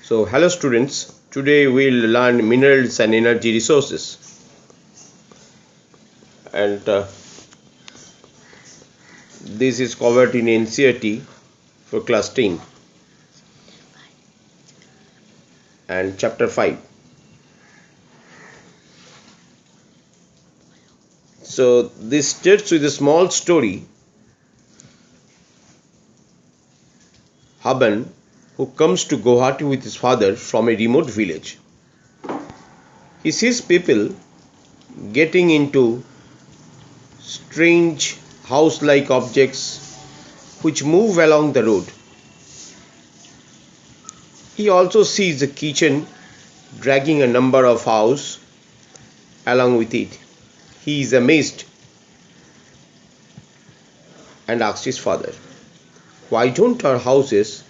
So, hello students. Today we'll learn minerals and energy resources, and this is covered in NCERT for class 10 and chapter 5. So, this starts with a small story. Haban, who comes to Guwahati with his father from a remote village, he sees people getting into strange house-like objects which move along the road. He also sees the kitchen dragging a number of houses along with it. He is amazed and asks his father, "Why don't our houses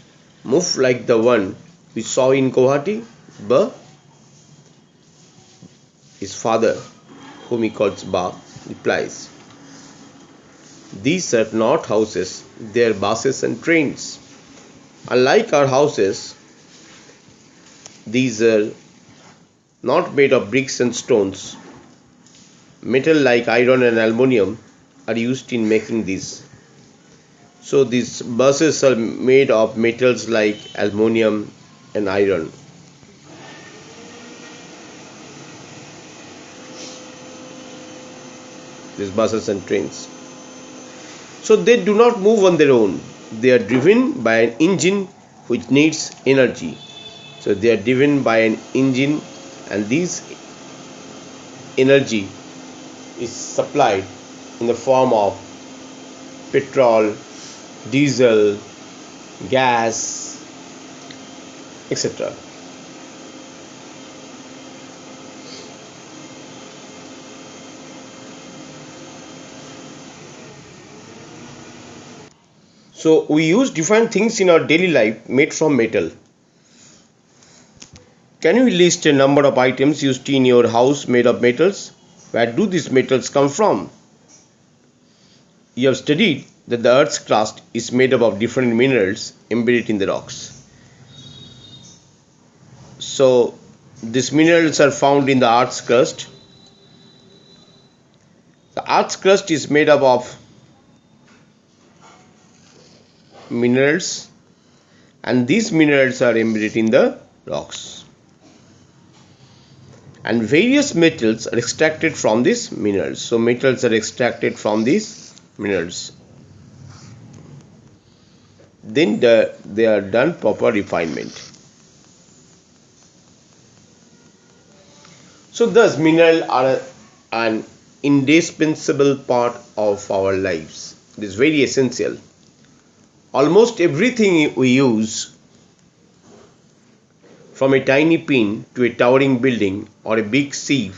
move like the one we saw in Guwahati?" Ba? His father, whom he calls Ba, replies, "These are not houses, they are buses and trains. Unlike our houses, these are not made of bricks and stones. Metal like iron and aluminium are used in making these. So these buses are made of metals like aluminium and iron." These buses and trains. So they do not move on their own. They are driven by an engine which needs energy. So they are driven by an engine, and this energy is supplied in the form of petrol, diesel, gas, etc. So we use different things in our daily life made from metal. Can you list a number of items used in your house made of metals? Where do these metals come from? You have studied that the Earth's crust is made up of different minerals embedded in the rocks. So these minerals are found in the Earth's crust. The Earth's crust is made up of minerals, and these minerals are embedded in the rocks. And various metals are extracted from these minerals. So metals are extracted from these minerals. Then they are done proper refinement. So thus minerals are an indispensable part of our lives. It is very essential. Almost everything we use, from a tiny pin to a towering building or a big sea,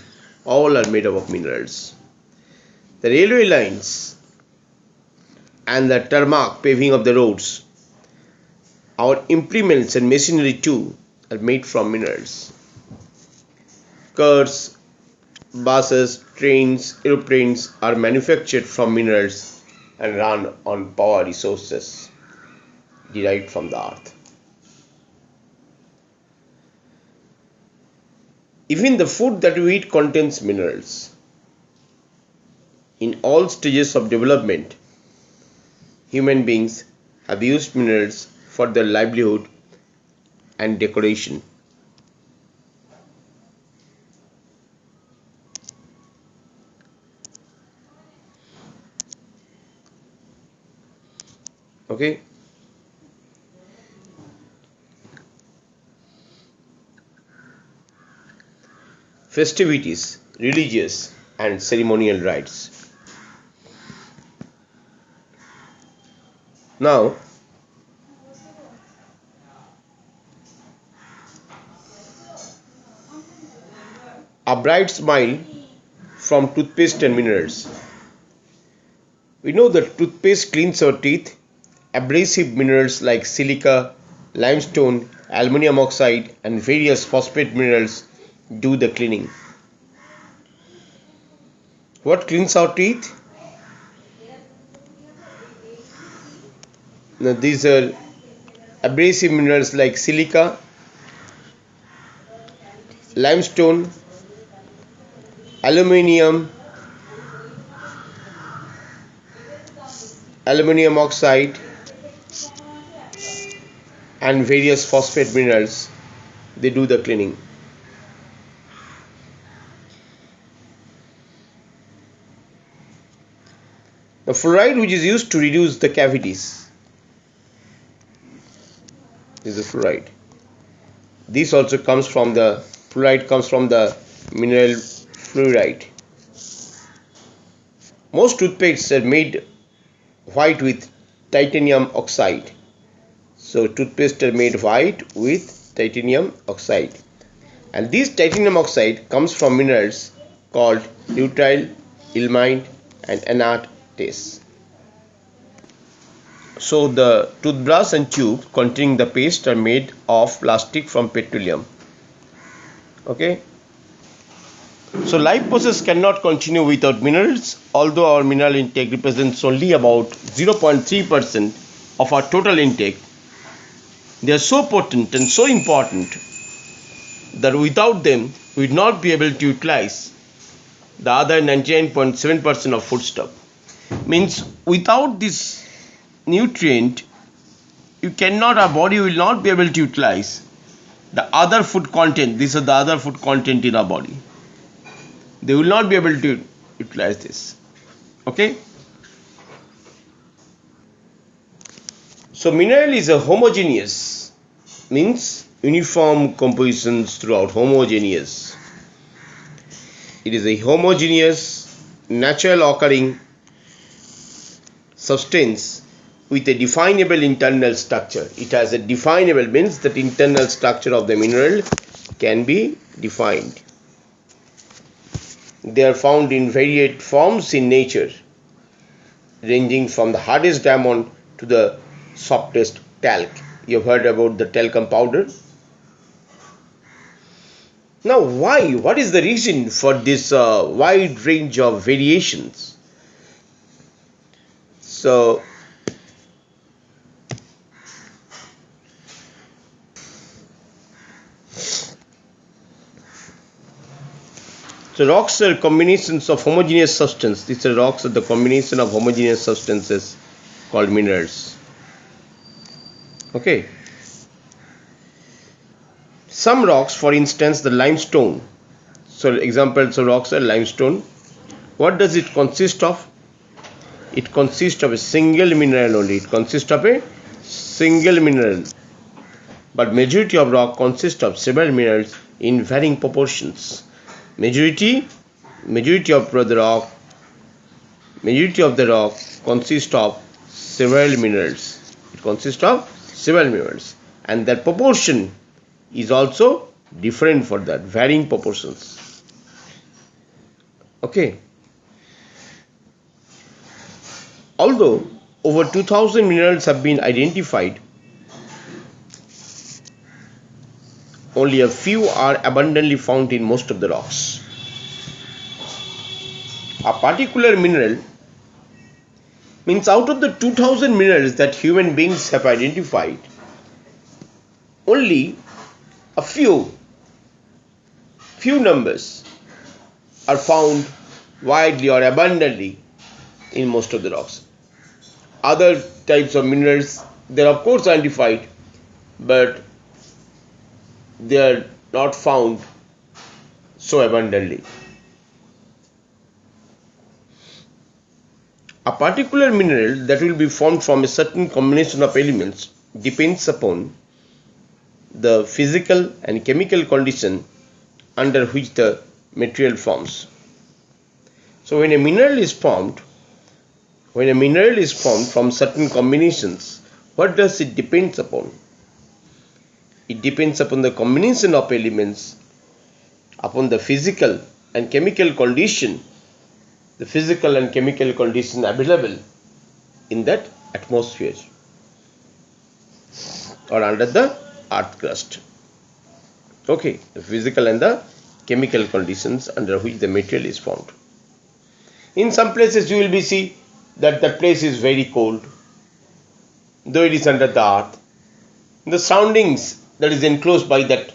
all are made up of minerals. The railway lines and the tarmac paving of the roads, our implements and machinery too, are made from minerals. Cars, buses, trains, aeroplanes are manufactured from minerals and run on power resources derived from the earth. Even the food that we eat contains minerals. In all stages of development, human beings have used minerals for their livelihood and decoration. Okay? Festivities, religious and ceremonial rites. Now, a bright smile from toothpaste and minerals. We know that toothpaste cleans our teeth. Abrasive minerals like silica, limestone, aluminium oxide, and various phosphate minerals do the cleaning. What cleans our teeth? Now, these are abrasive minerals like silica, limestone, aluminium, aluminum oxide, and various phosphate minerals. They do the cleaning. The fluoride, which is used to reduce the cavities, is the fluoride. This also comes from the fluoride comes from the mineral fluoride. Most toothpastes are made white with titanium oxide. So toothpaste are made white with titanium oxide, and this titanium oxide comes from minerals called rutile, ilmenite, and anatase. So the toothbrush and tube containing the paste are made of plastic from petroleum. Okay. So life process cannot continue without minerals. Although our mineral intake represents only about 0.3% of our total intake, they are so potent and so important that without them we would not be able to utilize the other 99.7% of foodstuff. Means without this nutrient, our body will not be able to utilize the other food content. These are the other food content in our body. They will not be able to utilize this. Okay. So mineral is a homogeneous, means uniform compositions throughout. Homogeneous. It is a homogeneous, natural occurring substance with a definable internal structure. It has a definable, means that internal structure of the mineral can be defined. They are found in varied forms in nature, ranging from the hardest diamond to the softest talc. You have heard about the talcum powder. Now, why? What is the reason for this wide range of variations? So, rocks are combinations of homogeneous substance. These are rocks are the combination of homogeneous substances called minerals. Okay. Some rocks, for instance, the limestone. So examples of rocks are limestone. What does it consist of? It consists of a single mineral only. It consists of a single mineral. But majority of rock consists of several minerals in varying proportions. Majority of the rock consists of several minerals. It consists of several minerals, and that proportion is also different for that, varying proportions. Okay. Although over 2000 minerals have been identified, only a few are abundantly found in most of the rocks. A particular mineral means out of the 2000 minerals that human beings have identified, only a few numbers are found widely or abundantly in most of the rocks. Other types of minerals, they are of course identified, but they are not found so abundantly. A particular mineral that will be formed from a certain combination of elements depends upon the physical and chemical condition under which the material forms. So when a mineral is formed from certain combinations, what does it depends upon? It depends upon the combination of elements, upon the physical and chemical condition available in that atmosphere or under the earth crust. Okay, the physical and the chemical conditions under which the material is formed. In some places you will be see that the place is very cold, though it is under the earth. The surroundings that is enclosed by that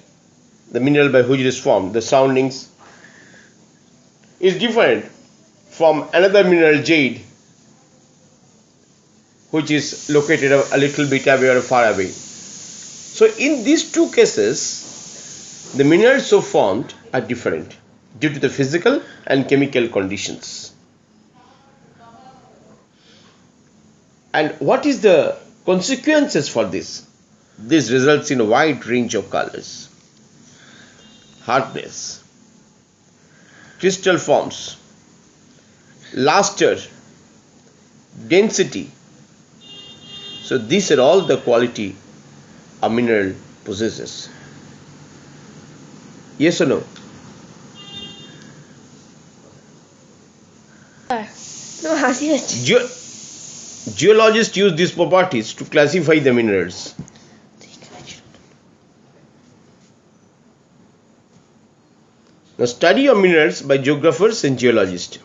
the mineral by which it is formed, the surroundings, is different from another mineral, jade, which is located a little bit away or far away. So in these two cases, the minerals so formed are different due to the physical and chemical conditions. And what is the consequences for this? This results in a wide range of colors, hardness, crystal forms, luster, density. So these are all the quality a mineral possesses. Yes or no? No, Geologists use these properties to classify the minerals. The study of minerals by geographers and geologists.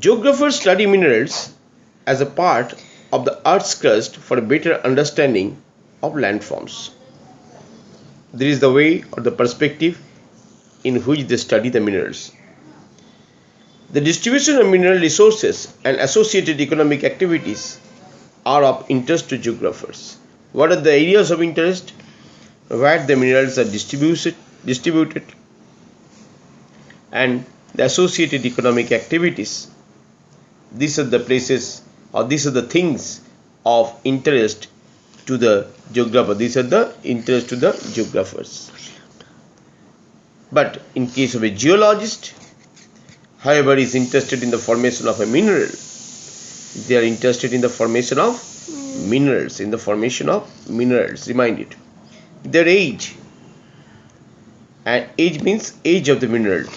Geographers study minerals as a part of the Earth's crust for a better understanding of landforms. This is the way or the perspective in which they study the minerals. The distribution of mineral resources and associated economic activities are of interest to geographers. What are the areas of interest? Where the minerals are distributed and the associated economic activities. These are the places, or these are the things of interest to the geographer. These are the interest to the geographers. But in case of a geologist, however, is interested in the formation of a mineral, they are interested in the formation of minerals, Remind it. Their age, and age means age of the mineral,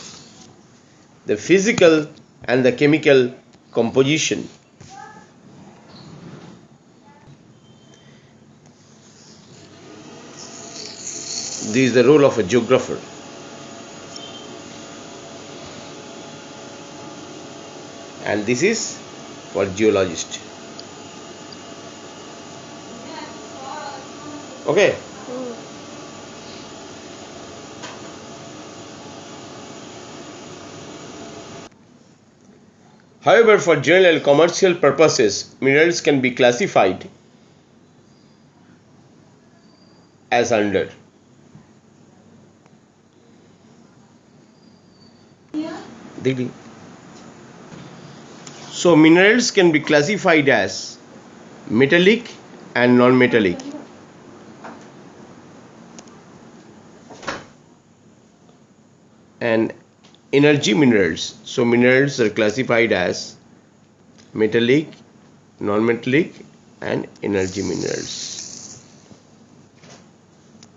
the physical and the chemical composition. This is the role of a geographer. And this is for geologist. Okay. However, for general and commercial purposes, minerals can be classified as under. So minerals can be classified as metallic and non-metallic. And energy minerals. So minerals are classified as metallic, non-metallic and energy minerals.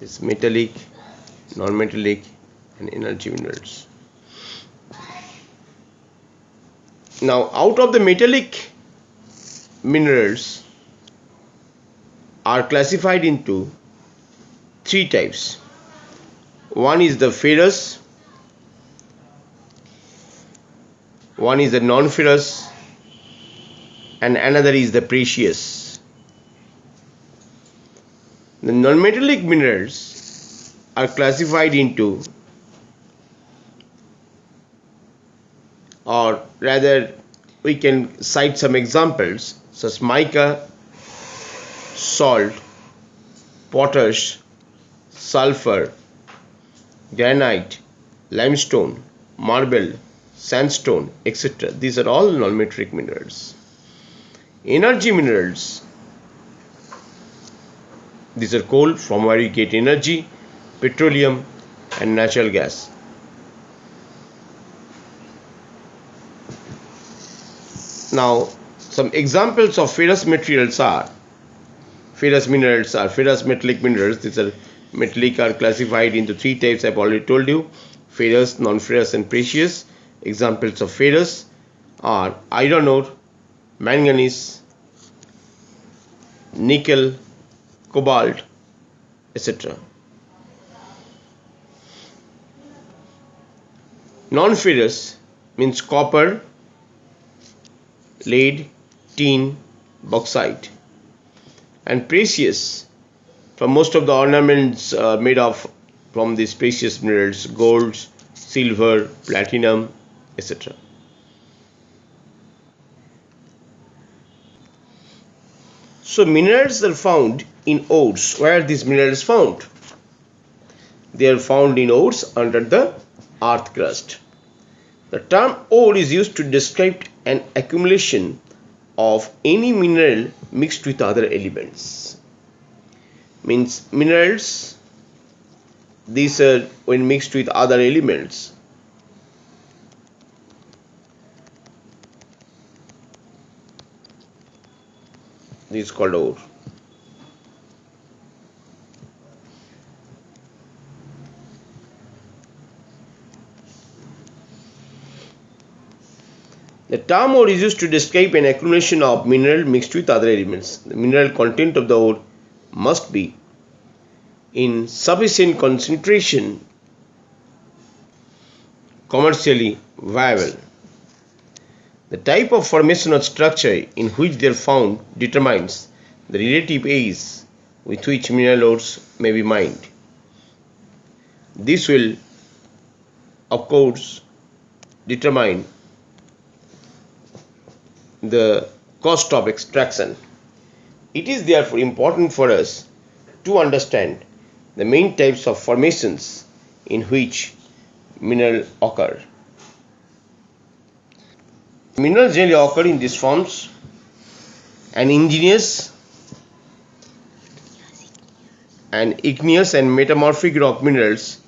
It's metallic, non-metallic and energy minerals. Now out of the metallic minerals are classified into three types. One is the ferrous, one is the non-ferrous and another is the precious. The non-metallic minerals are classified into, or rather we can cite some examples such as mica, salt, potash, sulfur, granite, limestone, marble, sandstone, etc. These are all non-metallic minerals. Energy minerals, these are coal, from where you get energy, petroleum and natural gas. Now some examples of ferrous minerals are ferrous metallic minerals. These are metallic are classified into three types. I've already told you: ferrous, non-ferrous and precious. Examples of ferrous are iron ore, manganese, nickel, cobalt, etc. Non-ferrous means copper, lead, tin, bauxite. And precious From most of the ornaments made of from these precious minerals, gold, silver, platinum, etc. So minerals are found in ores. Where are these minerals found? They are found in ores under the earth crust. The term ore is used to describe an accumulation of any mineral mixed with other elements. Means minerals, these are when mixed with other elements. This is called ore. The term ore is used to describe an accumulation of mineral mixed with other elements. The mineral content of the ore must be in sufficient concentration commercially viable. The type of formation or structure in which they are found determines the relative age with which mineral ores may be mined. This will, of course, determine the cost of extraction. It is therefore important for us to understand the main types of formations in which minerals occur. Minerals generally occur in these forms: an igneous and metamorphic rock minerals,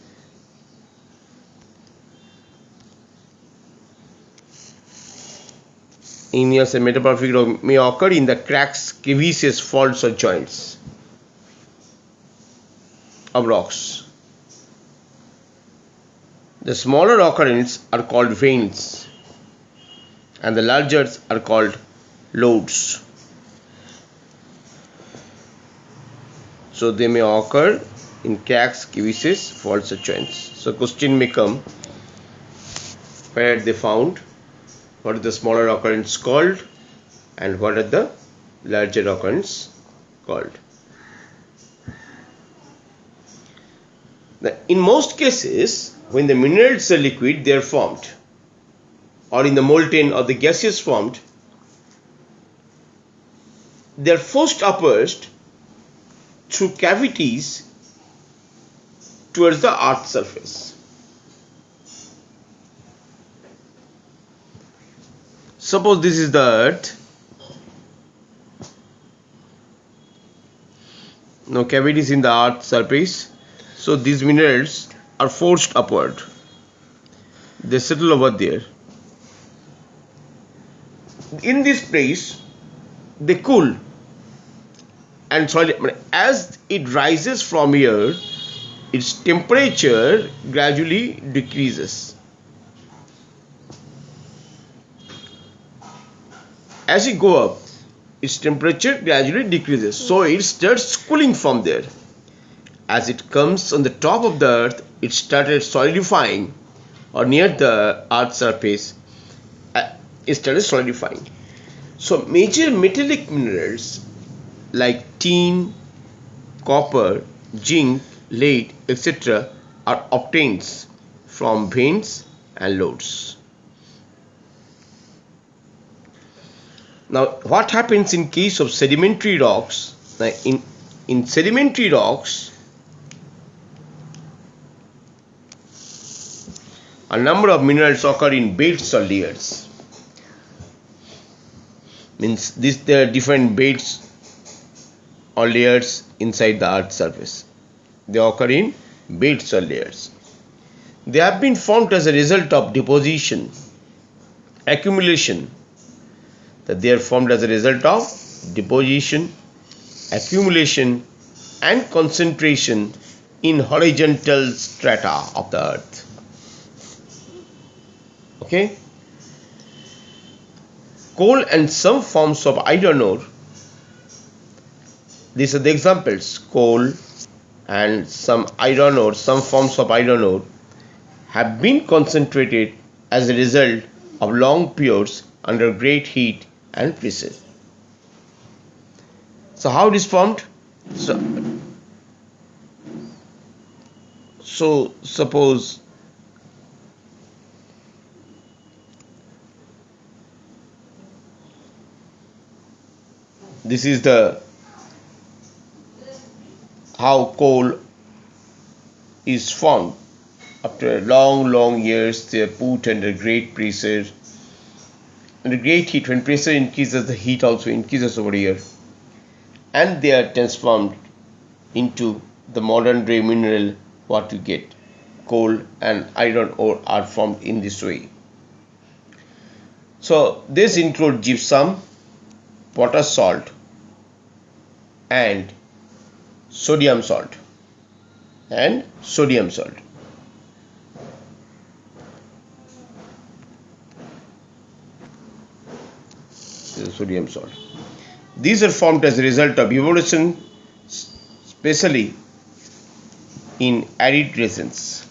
igneous and metamorphic rock may occur in the cracks, crevices, faults or joints of rocks. The smaller occurrences are called veins and the larger are called lodes. So they may occur in cracks, crevices, faults or joints. So question may come, where are they found? What are the smaller occurrences called? And what are the larger occurrences called? In most cases, when the minerals are liquid, they are formed, or in the molten or the gaseous formed, they are forced upwards through cavities towards the earth's surface. Suppose this is the earth. No cavities in the earth's surface. So these minerals are forced upward. They settle over there. In this place, they cool. And as it rises from here, its temperature gradually decreases. As it goes up, its temperature gradually decreases. So it starts cooling from there. As it comes on the top of the earth, it started solidifying, or near the earth's surface, it started solidifying. So major metallic minerals like tin, copper, zinc, lead, etc. are obtained from veins and lodes. Now, what happens in case of sedimentary rocks? In sedimentary rocks, a number of minerals occur in beds or layers. Means there are different beds or layers inside the earth's surface. They occur in beds or layers. They have been formed as a result of deposition, accumulation. That they are formed as a result of deposition, accumulation and concentration in horizontal strata of the earth. Okay? Coal and some forms of iron ore. These are the examples. Coal and some iron ore, some forms of iron ore have been concentrated as a result of long periods under great heat and pressure. So how it is formed? So So suppose this is the how coal is formed. After long years, they are put under great pressure, under great heat. When pressure increases, the heat also increases over here, and they are transformed into the modern day mineral. What you get, coal and iron ore are formed in this way. So this include gypsum, potash salt, and sodium salt. And sodium salt. This is sodium salt. These are formed as a result of evolution, especially in arid regions.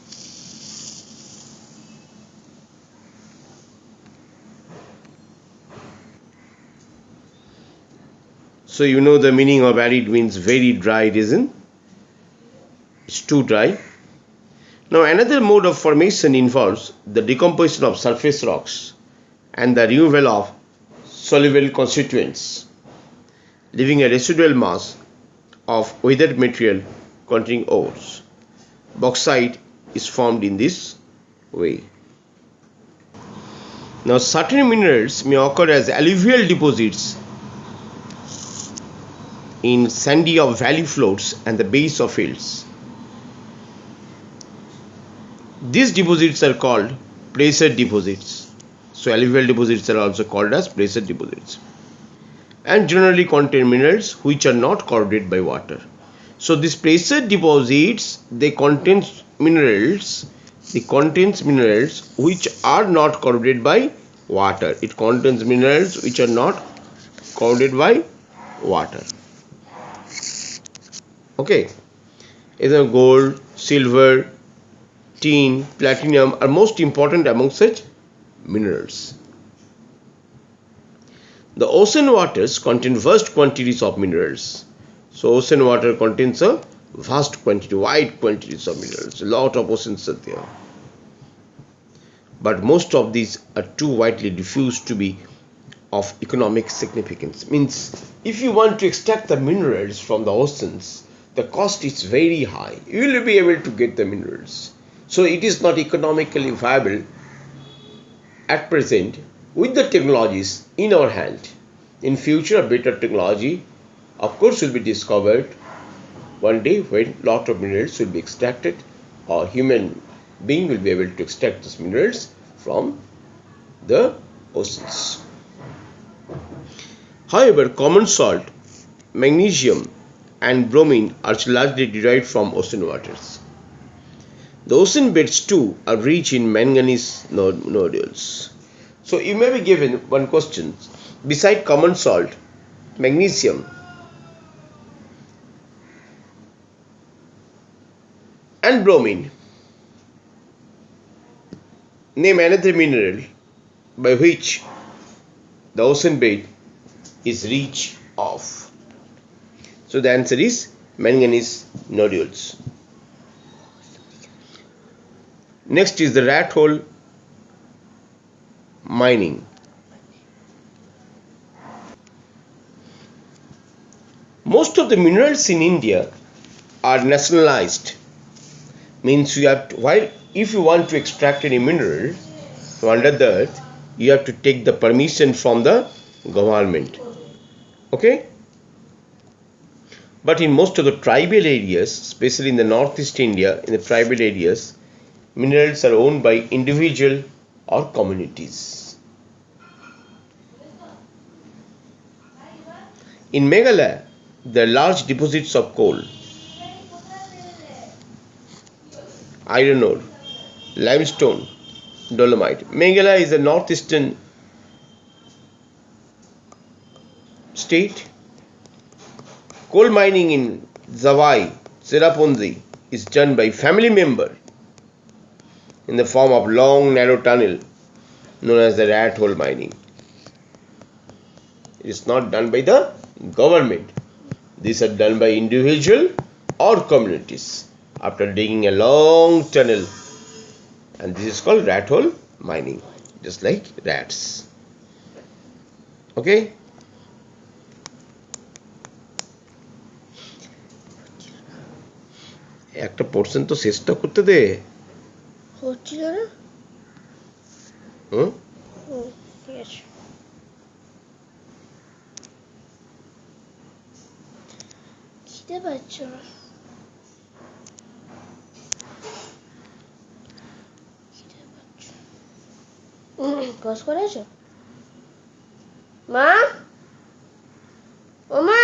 So you know the meaning of arid means very dry region. It's too dry. Now another mode of formation involves the decomposition of surface rocks and the removal of soluble constituents, leaving a residual mass of weathered material containing ores. Bauxite is formed in this way. Now certain minerals may occur as alluvial deposits in sandy or valley floors and the base of hills. These deposits are called placer deposits. So alluvial deposits are also called as placer deposits, and generally contain minerals which are not corroded by water. So these placer deposits, they contains minerals which are not corroded by water. It contains minerals which are not corroded by water. Okay, either gold, silver, tin, platinum are most important among such minerals. The ocean waters contain vast quantities of minerals. So ocean water contains a vast quantity, wide quantities of minerals. A lot of oceans are there. But most of these are too widely diffused to be of economic significance. Means if you want to extract the minerals from the oceans, the cost is very high. You will be able to get the minerals. So it is not economically viable at present with the technologies in our hand. In future, a better technology, of course, will be discovered one day when lot of minerals will be extracted, or human being will be able to extract these minerals from the oceans. However, common salt, magnesium, and bromine are largely derived from ocean waters. The ocean beds too are rich in manganese nodules. So you may be given one question. Beside common salt, magnesium, and bromine, name another mineral by which the ocean bed is rich of. So the answer is manganese nodules. Next is the rat hole mining. Most of the minerals in India are nationalized. Means you have to, while if you want to extract any mineral from under the earth, you have to take the permission from the government. Okay? But in most of the tribal areas, especially in the northeast India, in the tribal areas, minerals are owned by individual or communities. In Meghalaya, there are large deposits of coal, iron ore, limestone, dolomite. Meghalaya is a northeastern state. Coal mining in Zawai, Cherrapunji is done by family member in the form of long narrow tunnel known as the rat hole mining. It is not done by the government. These are done by individual or communities. after digging a long tunnel, and this is called rat hole mining, just like rats. Okay. একটা portion তো শেষটা করতে দে। হচ্ছিল না। হুম, ঠিক আছে। খিদে পাচ্ছ না? পজ করেছ? মা, ও মা।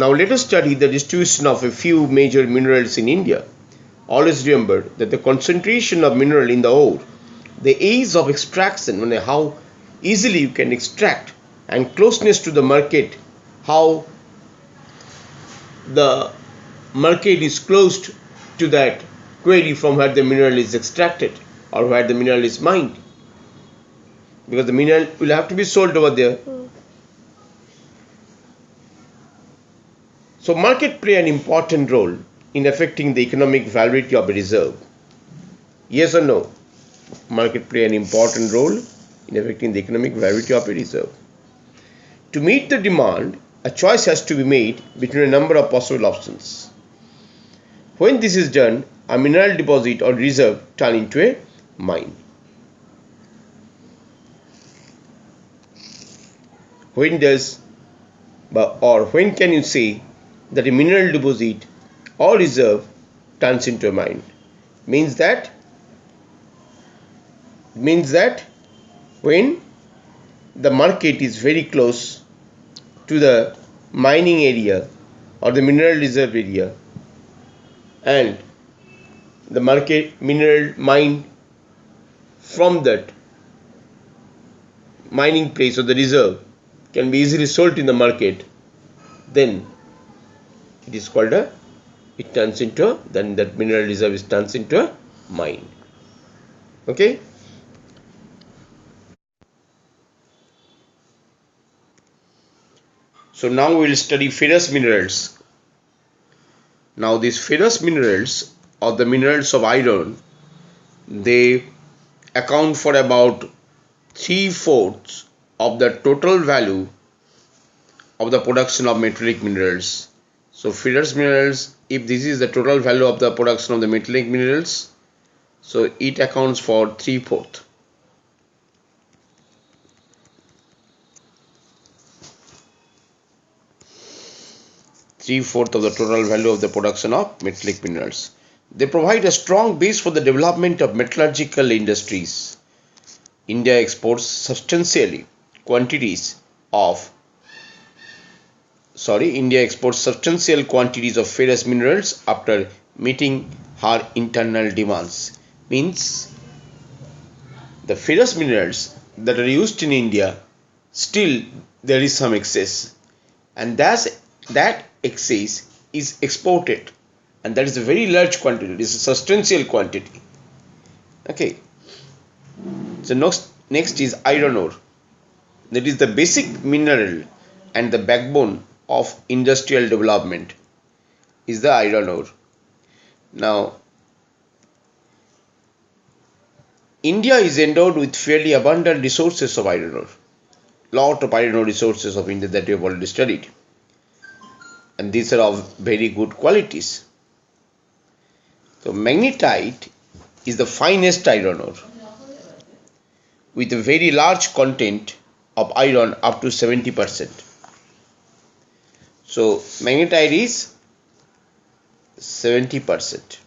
Now let us study the distribution of a few major minerals in India. Always remember that the concentration of mineral in the ore, the ease of extraction, how easily you can extract, and closeness to the market, how the market is close to that quarry from where the mineral is extracted or where the mineral is mined, because the mineral will have to be sold over there. So market play an important role in affecting the economic viability of a reserve. Yes or no? Market play an important role in affecting the economic viability of a reserve. To meet the demand, a choice has to be made between a number of possible options. When this is done, a mineral deposit or reserve turn into a mine. When can you say that a mineral deposit or reserve turns into a mine? Means that when the market is very close to the mining area or the mineral reserve area, and the market mineral mine from that mining place or the reserve can be easily sold in the market, then it is called then that mineral reserve turns into a mine. Okay. So now we will study ferrous minerals. Now these ferrous minerals, or the minerals of iron, they account for about 3/4 of the total value of the production of metallic minerals. So ferrous minerals, if this is the total value of the production of the metallic minerals, so it accounts for 3/4. Three-fourths of the total value of the production of metallic minerals. They provide a strong base for the development of metallurgical industries. India exports substantial quantities of ferrous minerals after meeting her internal demands. Means the ferrous minerals that are used in India, still there is some excess, and that excess is exported, and that is a very large quantity. It is a substantial quantity. Okay. So next is iron ore. That is the basic mineral and the backbone of industrial development is the iron ore. Now, India is endowed with fairly abundant resources of iron ore. Lot of iron ore resources of India that we have already studied, and these are of very good qualities. So magnetite is the finest iron ore with a very large content of iron up to 70%. So magnetite is 70%.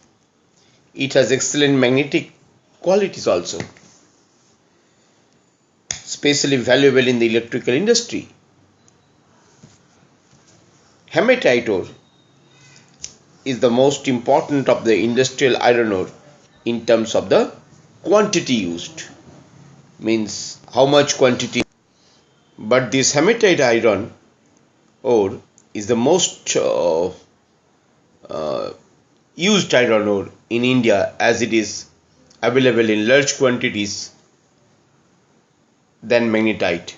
It has excellent magnetic qualities also, especially valuable in the electrical industry. Hematite ore is the most important of the industrial iron ore in terms of the quantity used, means how much quantity. But this hematite iron ore is the most used iron ore in India, as it is available in large quantities than magnetite.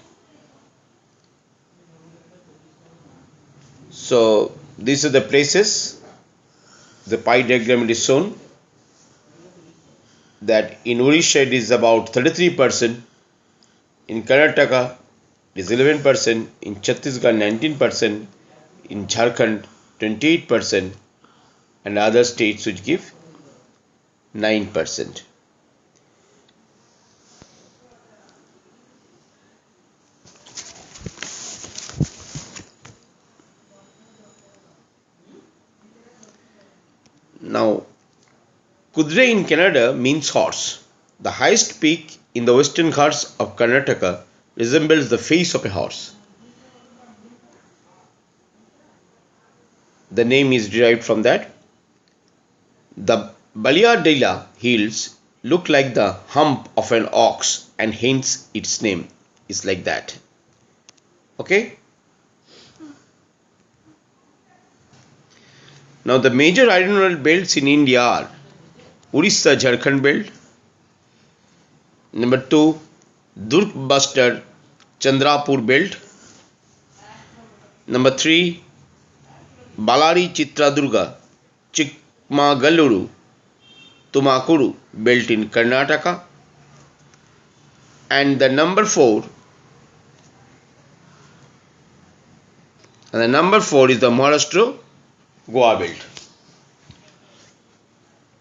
So these are the places. The pie diagram it is shown that in Odisha it is about 33%, in Karnataka it is 11%, in Chhattisgarh 19%, in Jharkhand 28%, and other states which give 9%. Now, Kudre in Canada means horse. The highest peak in the western Ghats of Karnataka resembles the face of a horse. The name is derived from that. The Baliadela hills look like the hump of an ox, and hence its name is like that. Okay? Now the major iron ore belts in India are Orissa Jharkhand belt, number 2 Durg Buster Chandrapur belt, number 3 Balari Chitradurga Chikmagaluru Tumakuru belt in Karnataka, and the number 4 is the Maharashtra Goa belt.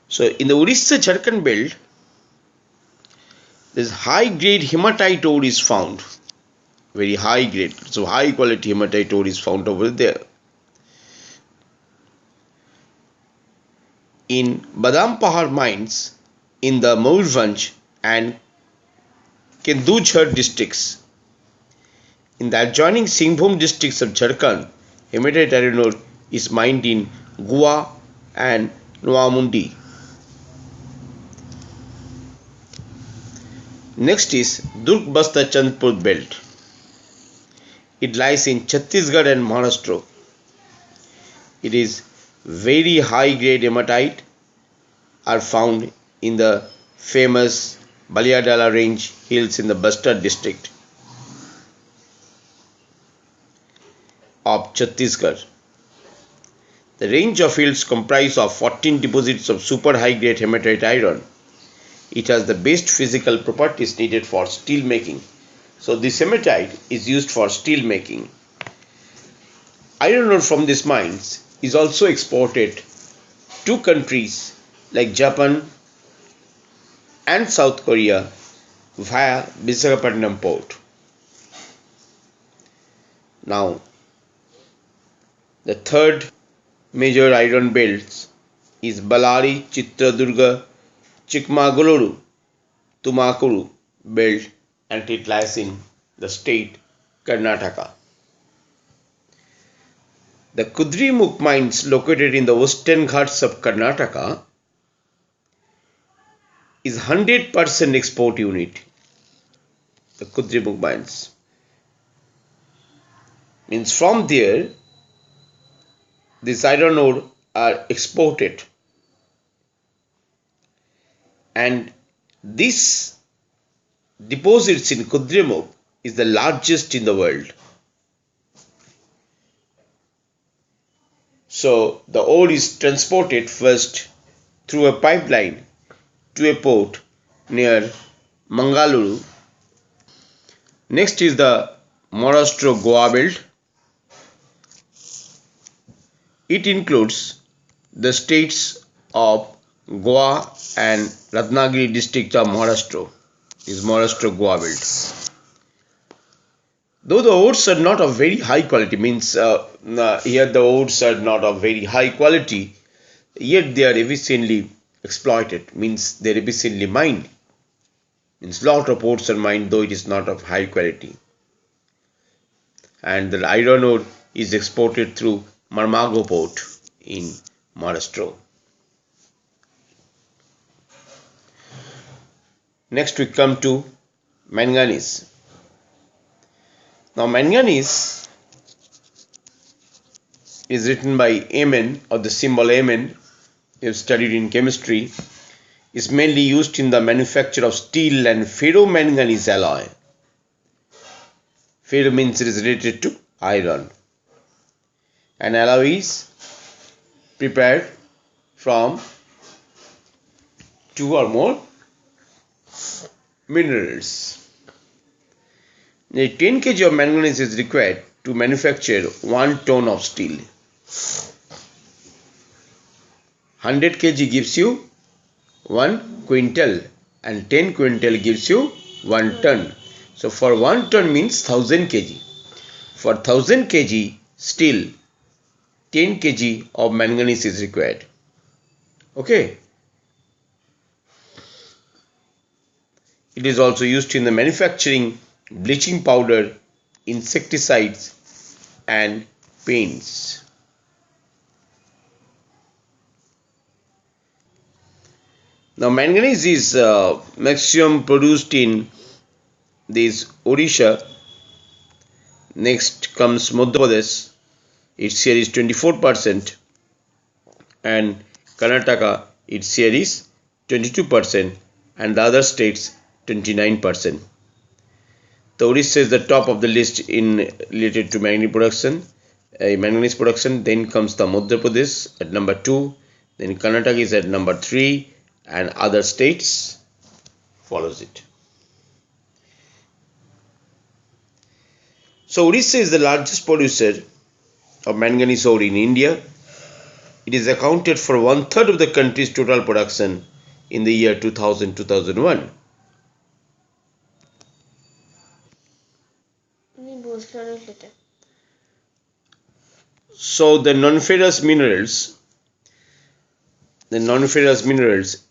So in the Orissa Jharkhand belt, this high grade hematite ore is found, very high grade, so high quality hematite ore is found over there. In Badam Pahar mines in the Mayurbhanj and Kendujhar districts, in the adjoining Singhbhum districts of Jharkhand, hematite iron ore is mined in Goa and Noamundi. Next is Durg Basta Chandpur belt. It lies in Chhattisgarh and Maharashtra. It is very high grade hematite are found in the famous Baliadala range hills in the Basta district of Chhattisgarh. The range of hills comprise of 14 deposits of super high grade hematite iron. It has the best physical properties needed for steel making. So this hematite is used for steel making. Iron ore from these mines is also exported to countries like Japan and South Korea via Visakhapatnam port. Now, the third major iron belt is Balari Chitradurga Chikmagaluru Tumakuru belt, and it lies in the state Karnataka. The Kudremukh mines located in the western Ghats of Karnataka is 100% export unit. The Kudremukh mines means from there this iron ore are exported, and this deposits in Kudremukh is the largest in the world. So the ore is transported first through a pipeline to a port near Mangaluru. Next is the Maharashtra Goa belt. It includes the states of Goa and Ratnagiri district of Maharashtra. Is Maharashtra Goa belt. Though the ores are not of very high quality, means here the ores are not of very high quality, yet they are efficiently exploited, means they are efficiently mined. Means lot of ores are mined, though it is not of high quality. And the iron ore is exported through Marmago port in Maharashtra. Next we come to manganese. Now manganese is written by Mn, or the symbol Mn, you have studied in chemistry, is mainly used in the manufacture of steel and ferromanganese alloy. Ferro means it is related to iron. An alloy is prepared from two or more minerals. 10 kg of manganese is required to manufacture 1 ton of steel. 100 kg gives you 1 quintal and 10 quintal gives you 1 ton. So for 1 ton means 1000 kg. For 1000 kg steel, 10 kg of manganese is required. Okay. It is also used in the manufacturing bleaching powder, insecticides and paints. Now manganese is maximum produced in this Odisha. Next comes Madhya Pradesh. Its share is 24% and Karnataka, its share is 22% and the other states 29%. The Odisha is the top of the list in related to manganese production. Then comes the Madhya Pradesh at number 2. Then Karnataka is at number 3 and other states follows it. So Odisha is the largest producer of manganese ore in India. It is accounted for 1/3 of the country's total production in the year 2000-2001. So the non-ferrous minerals,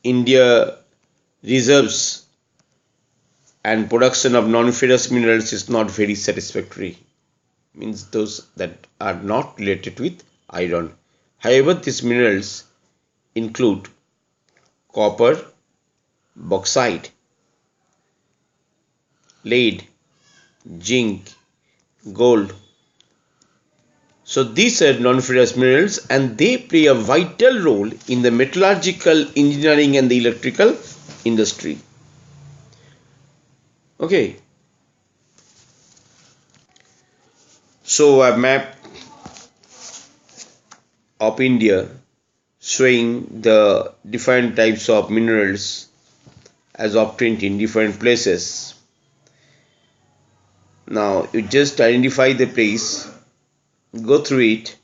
India reserves and production of non-ferrous minerals is not very satisfactory. Means those that are not related with iron. However, these minerals include copper, bauxite, lead, zinc, gold. So these are non-ferrous minerals and they play a vital role in the metallurgical, engineering and the electrical industry. Okay. So a map of India showing the different types of minerals as obtained in different places. Now you just identify the place, go through it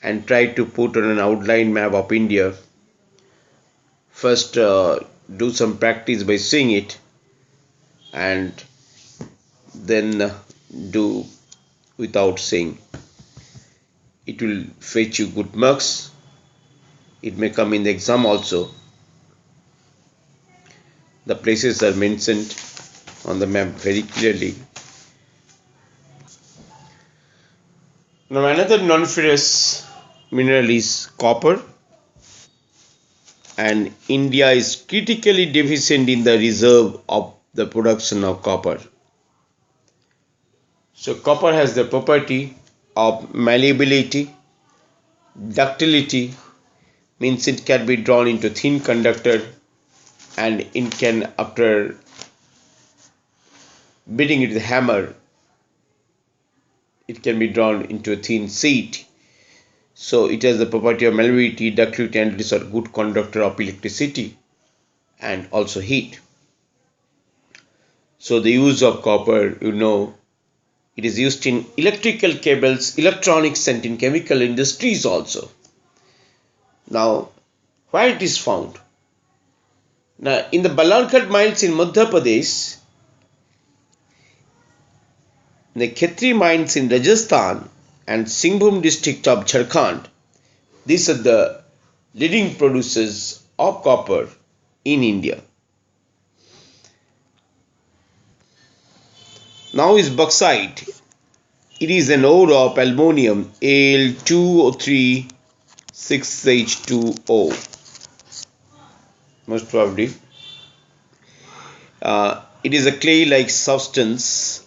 and try to put on an outline map of India. First do some practice by seeing it and then do without seeing. It will fetch you good marks. It may come in the exam also. The places are mentioned on the map very clearly. Now another non-ferrous mineral is copper, and India is critically deficient in the reserve of the production of copper. So copper has the property of malleability, ductility, means it can be drawn into thin conductor and it can, after beating it with a hammer, it can be drawn into a thin sheet. So it has the property of malleability, ductility, and it is a good conductor of electricity and also heat. So the use of copper, it is used in electrical cables, electronics and in chemical industries also. Now, where it is found? Now, in the Balarghat mines in Madhya Pradesh, the Khetri mines in Rajasthan and Singhbhum district of Jharkhand, these are the leading producers of copper in India. Now is bauxite. It is an ore of aluminium Al2O3 6H2O. Most probably. It is a clay-like substance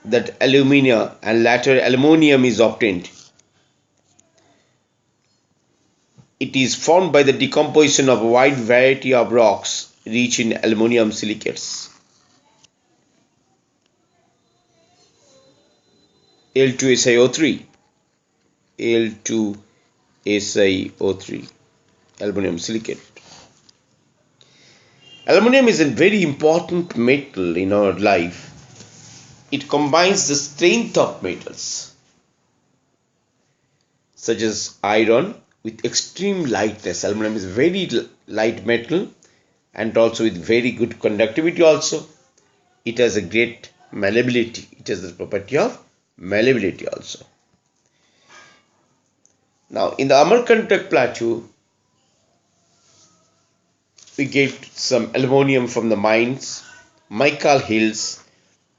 that alumina and later aluminium is obtained. It is formed by the decomposition of a wide variety of rocks rich in aluminium silicates. Al2SiO3, Al2SiO3, aluminum silicate. Aluminum is a very important metal in our life. It combines the strength of metals such as iron with extreme lightness. Aluminum is a very light metal and also with very good conductivity also. It has a great malleability. It has the property of malleability also. Now in the Amarkantak plateau, we get some aluminum from the mines, Michael Hills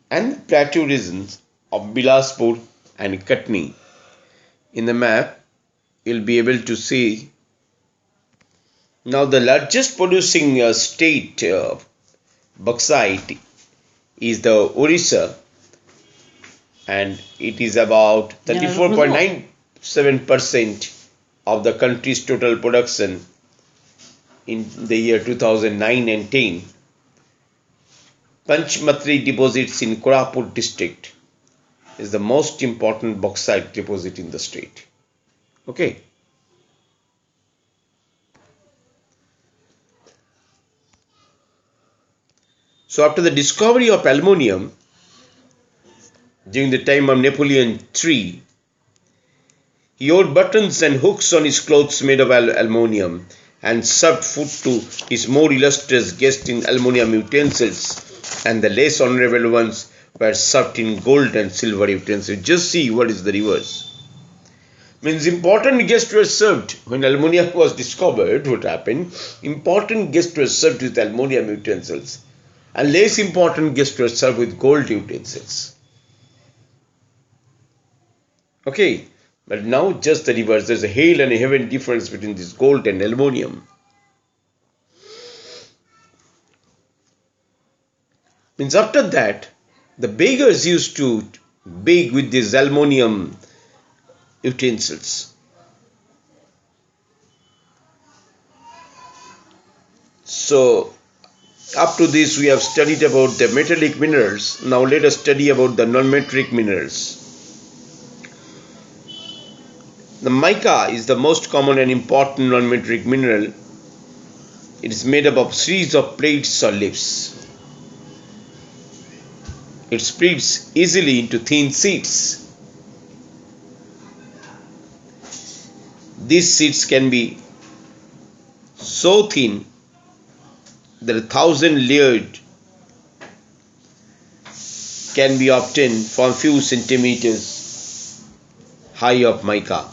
and plateau regions of Bilaspur and Katni. In the map, you'll be able to see now the largest producing state of bauxite is the Orissa, and it is about 34.97% of the country's total production in the year 2009 and 10. Panchmatri deposits in Koraput district is the most important bauxite deposit in the state. Okay. So after the discovery of aluminium during the time of Napoleon III, he wore buttons and hooks on his clothes made of aluminium and served food to his more illustrious guests in aluminium utensils, and the less honorable ones were served in gold and silver utensils. Just see what is the reverse. Means important guests were served when aluminium was discovered. What happened? Important guests were served with aluminium utensils, and less important guests were served with gold utensils. Okay, but now just the reverse. There's a hell and a heaven difference between this gold and aluminium. Means after that, the beggars used to beg with these aluminium utensils. So up to this we have studied about the metallic minerals. Now let us study about the non-metallic minerals. The mica is the most common and important non-metallic mineral. It is made up of series of plates or leaves. It splits easily into thin sheets. These sheets can be so thin that 1,000 layered can be obtained from few centimeters high of mica.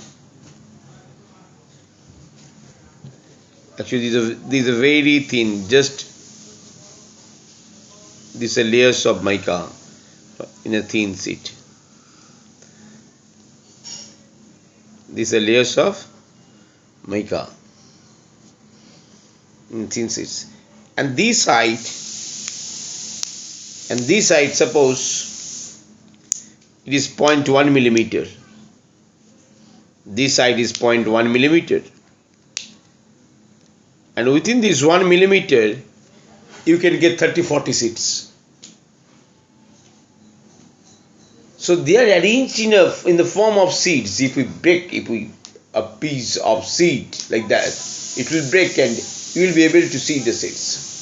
Actually, these are very thin. Just these are layers of mica in a thin sheet. These are layers of mica in thin sheets. And this side, suppose it is 0.1 millimeter. This side is 0.1 millimeter. And within this 1 millimeter, you can get 30-40 seeds. So they are arranged in the form of seeds. If we a piece of seed like that, it will break and you will be able to see the seeds.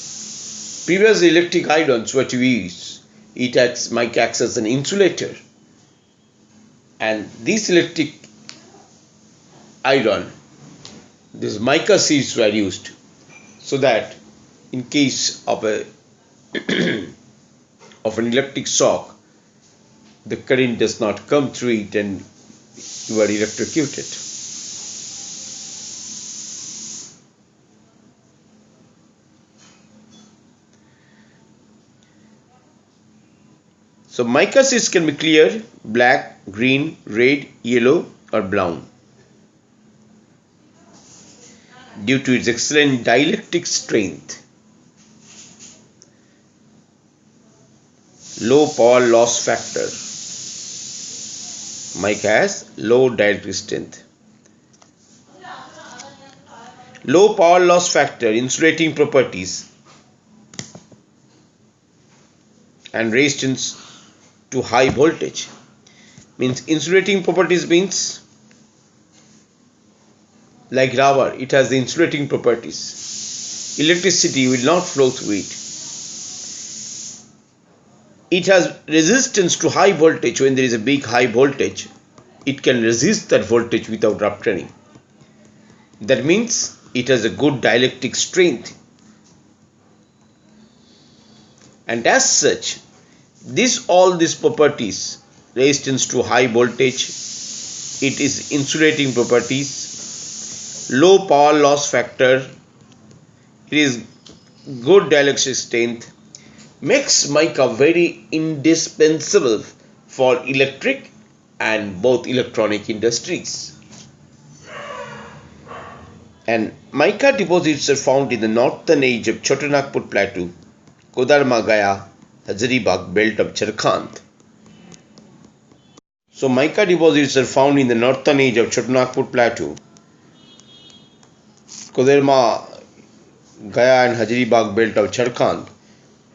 Previous electric irons what we use, mica acts as an insulator. And this electric iron, these mica seeds were used so that in case of an electric shock, the current does not come through it and you are electrocuted. So mica seeds can be clear, black, green, red, yellow or brown. Due to its excellent dielectric strength, low power loss factor. Mica has low dielectric strength. Low power loss factor, insulating properties and resistance to high voltage. Means insulating properties means like rubber, it has the insulating properties. Electricity will not flow through it. It has resistance to high voltage. When there is a big high voltage, it can resist that voltage without rupturing. That means it has a good dielectric strength. And as such, all these properties, resistance to high voltage, it is insulating properties, low power loss factor, it is good dielectric strength, makes mica very indispensable for electric and both electronic industries. And mica deposits are found in the northern edge of Chotanagpur Plateau, Kodarma Gaya, Hazaribagh belt of Jharkhand. So mica deposits are found in the northern edge of Chotanagpur Plateau, Kodarma Gaya and Hazaribagh belt of Jharkhand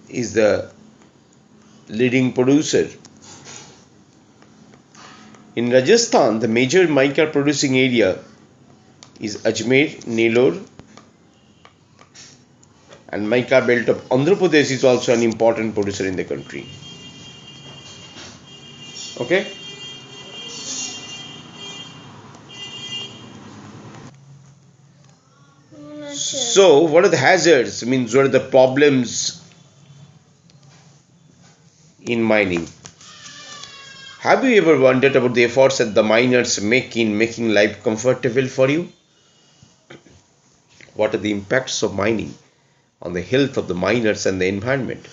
is the leading producer. In Rajasthan, the major mica producing area is Ajmer, Nellore, and mica belt of Andhra Pradesh is also an important producer in the country. Okay. So, what are the hazards? Means, what are the problems in mining? Have you ever wondered about the efforts that the miners make in making life comfortable for you? What are the impacts of mining on the health of the miners and the environment?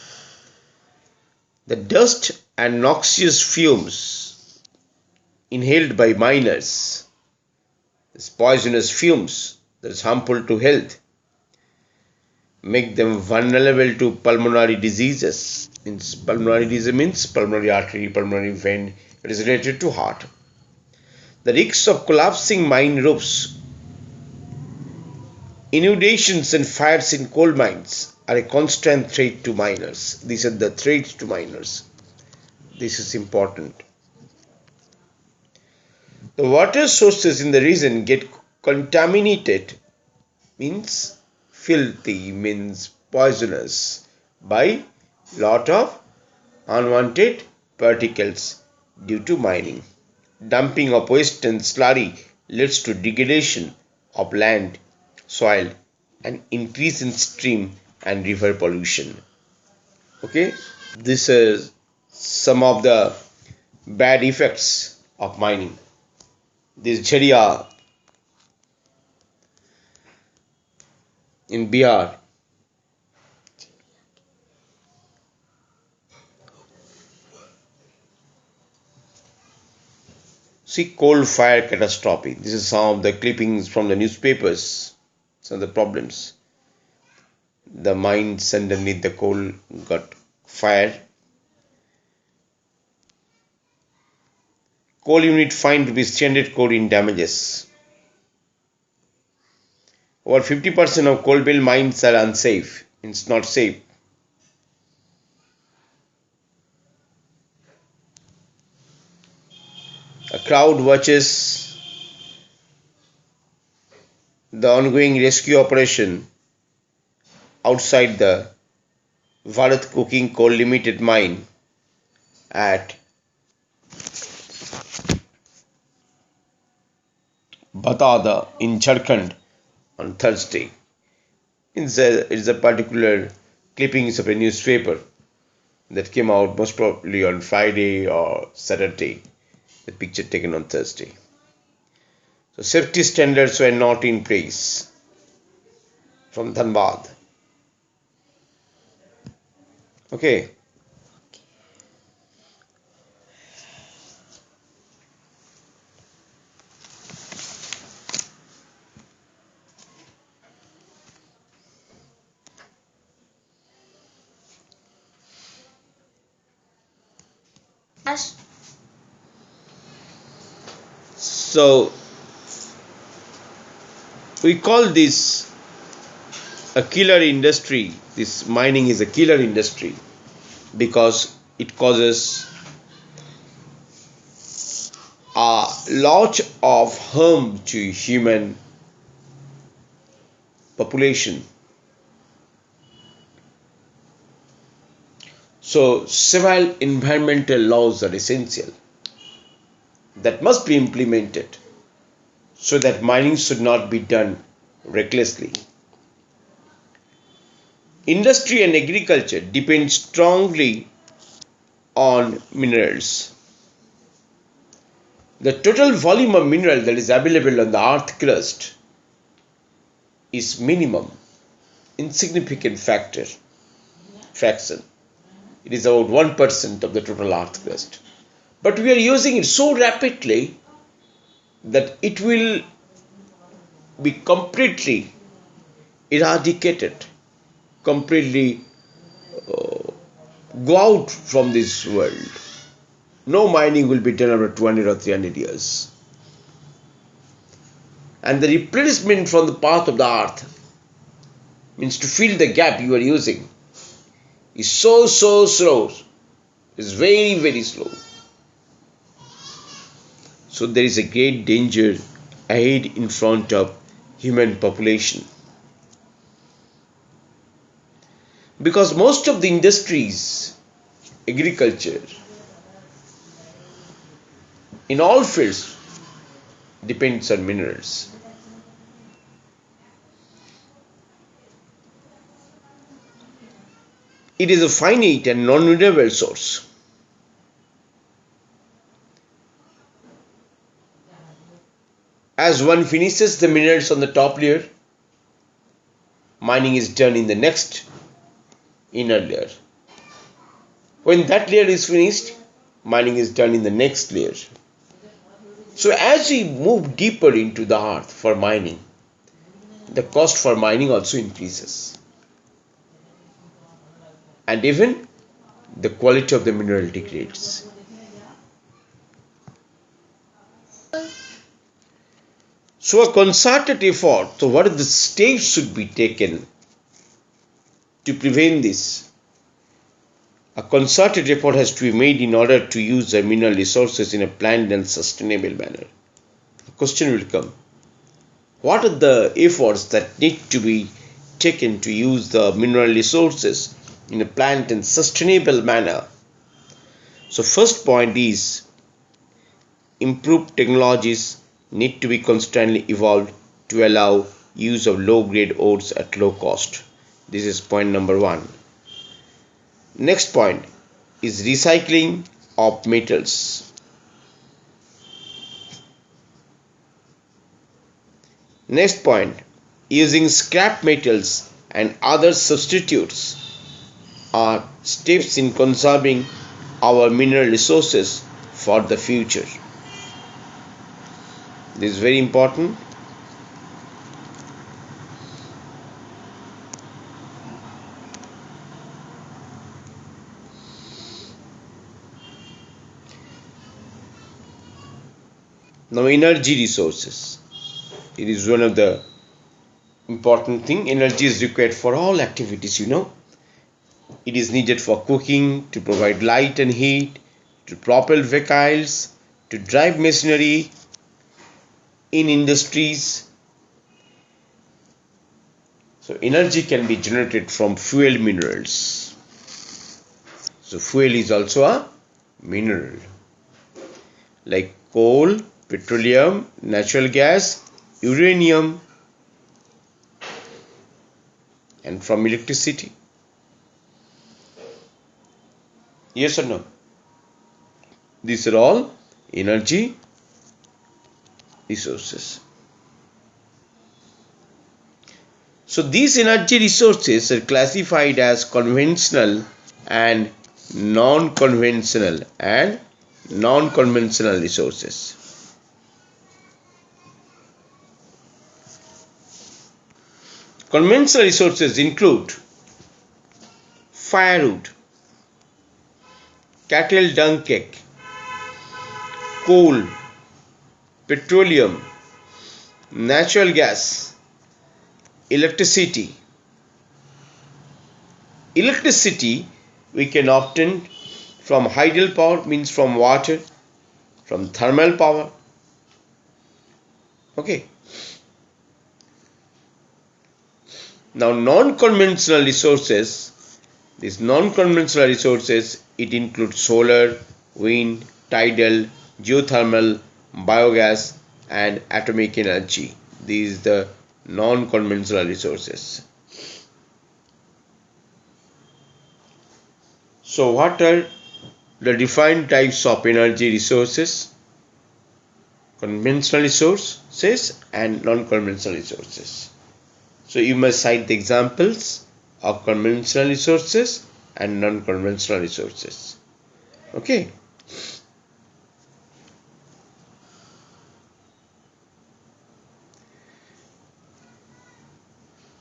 The dust and noxious fumes inhaled by miners, these poisonous fumes that is harmful to health, make them vulnerable to pulmonary diseases. Pulmonary disease means pulmonary artery, pulmonary vein. It is related to heart. The risks of collapsing mine roofs, inundations and fires in coal mines are a constant threat to miners. These are the threats to miners. This is important. The water sources in the region get contaminated, means filthy, means poisonous, by lot of unwanted particles due to mining. Dumping of waste and slurry leads to degradation of land, soil, and increase in stream and river pollution. Okay, this is some of the bad effects of mining. This Jharia in Bihar, see, coal fire catastrophe. This is some of the clippings from the newspapers. Some of the problems. The mines underneath the coal got fire. Coal unit fined rupees 300 crore in damages. Over 50% of coal mill mines are unsafe. It's not safe. A crowd watches the ongoing rescue operation outside the Bharat Coking Coal Limited mine at Batada in Jharkhand on Thursday. It's a particular clippings of a newspaper that came out most probably on Friday or Saturday. The picture taken on Thursday. So safety standards were not in place from Dhanbad. Okay. So we call this a killer industry. This mining is a killer industry because it causes a lot of harm to human population. So several environmental laws are essential that must be implemented so that mining should not be done recklessly. Industry and agriculture depend strongly on minerals. The total volume of mineral that is available on the earth crust is minimum, insignificant fraction. It is about 1% of the total earth crust. But we are using it so rapidly that it will be completely eradicated, completely go out from this world. No mining will be done after 200 or 300 years. And the replacement from the path of the earth, means to fill the gap you are using, is so slow. It's very slow. So there is a great danger ahead in front of human population. Because most of the industries, agriculture, in all fields depends on minerals. It is a finite and non-renewable source. As one finishes the minerals on the top layer, mining is done in the next inner layer. When that layer is finished, mining is done in the next layer. So as we move deeper into the earth for mining, the cost for mining also increases. And even the quality of the mineral degrades. So a concerted effort, so what are the steps should be taken to prevent this? A concerted effort has to be made in order to use the mineral resources in a planned and sustainable manner. The question will come, what are the efforts that need to be taken to use the mineral resources in a planned and sustainable manner? So first point is, improved technologies need to be constantly evolved to allow use of low grade ores at low cost. This is point number 1. Next point is recycling of metals. Next point, using scrap metals and other substitutes are steps in conserving our mineral resources for the future. This is very important. Now, energy resources. It is one of the important thing. Energy is required for all activities, It is needed for cooking, to provide light and heat, to propel vehicles, to drive machinery, in industries. So energy can be generated from fuel minerals. So fuel is also a mineral, like coal, petroleum, natural gas, uranium, and from electricity. Yes or no? These are all energy resources. So these energy resources are classified as conventional and non-conventional resources. Conventional resources include firewood, cattle dung cake, coal, petroleum, natural gas, electricity. Electricity we can obtain from hydel power, means from water, from thermal power. Okay. Now non-conventional resources, these non-conventional resources, it includes solar, wind, tidal, geothermal, biogas and atomic energy. These are the non-conventional resources. So what are the defined types of energy resources? Conventional resources and non-conventional resources. So you must cite the examples of conventional resources and non-conventional resources. Okay.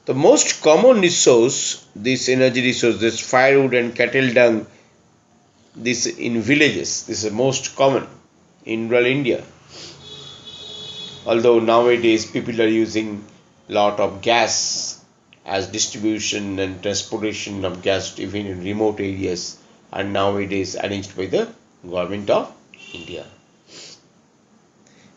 The most common resource, this energy resource, this firewood and cattle dung, this in villages, this is most common in rural India. Although nowadays people are using lot of gas as distribution and transportation of gas even in remote areas are nowadays arranged by the government of India.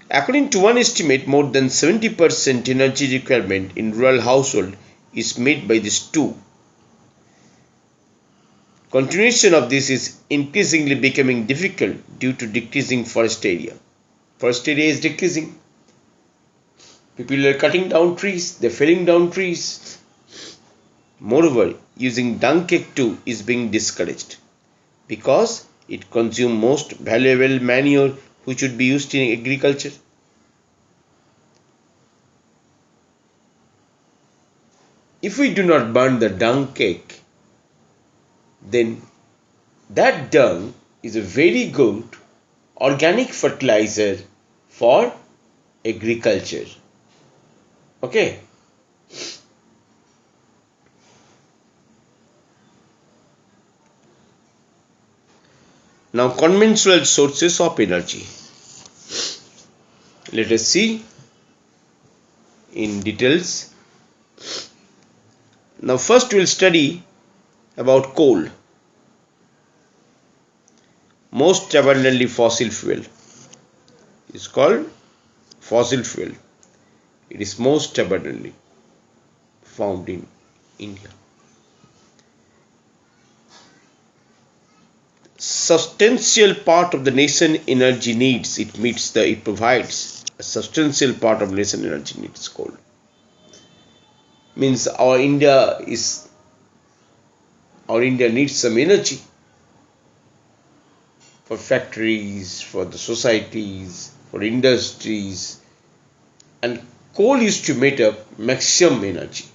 According to one estimate, more than 70% energy requirement in rural household is made by these two. Continuation of this is increasingly becoming difficult due to decreasing forest area. Forest area is decreasing. People are cutting down trees, they're felling down trees. Moreover, using dung cake too is being discouraged because it consumes most valuable manure which should be used in agriculture. If we do not burn the dung cake, then that dung is a very good organic fertilizer for agriculture. Okay. Now conventional sources of energy. Let us see in details. Now first we will study about coal. Most abundantly fossil fuel is called fossil fuel. It is most abundantly found in India. Substantial part of the nation energy needs, it provides a substantial part of nation energy needs coal. Means our India needs some energy for factories, for the societies, for industries, and coal is to make up maximum energy.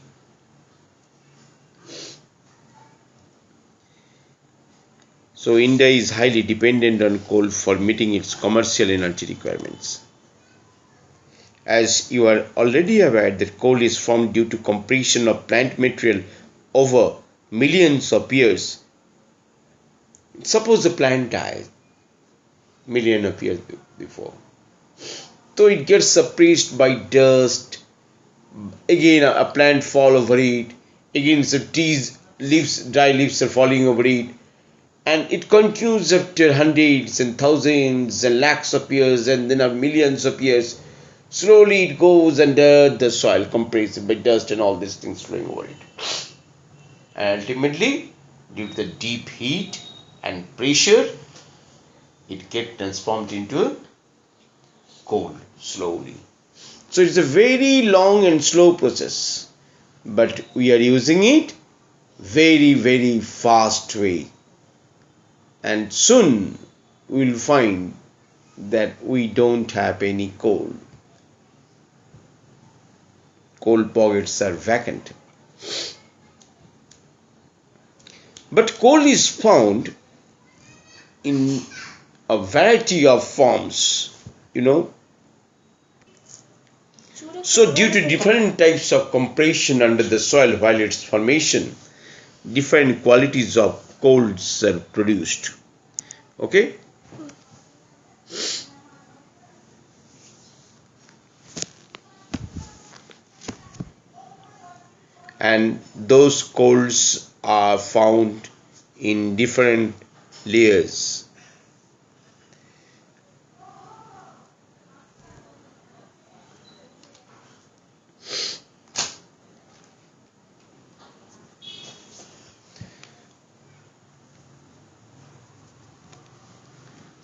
So India is highly dependent on coal for meeting its commercial energy requirements. As you are already aware that coal is formed due to compression of plant material over millions of years. Suppose the plant dies million of years before. So it gets suppressed by dust. Again a plant fall over it. Again the dry leaves are falling over it. And it continues after hundreds and thousands and lakhs of years and then after millions of years. Slowly it goes under the soil, compressed by dust and all these things flowing over it. And ultimately, due to the deep heat and pressure, it gets transformed into coal slowly. So it's a very long and slow process. But we are using it very, very fast way. And soon we will find that we don't have any coal. Coal pockets are vacant. But coal is found in a variety of forms, So due to different types of compression under the soil while its formation, different qualities of coals are produced. Okay. And those coals are found in different layers.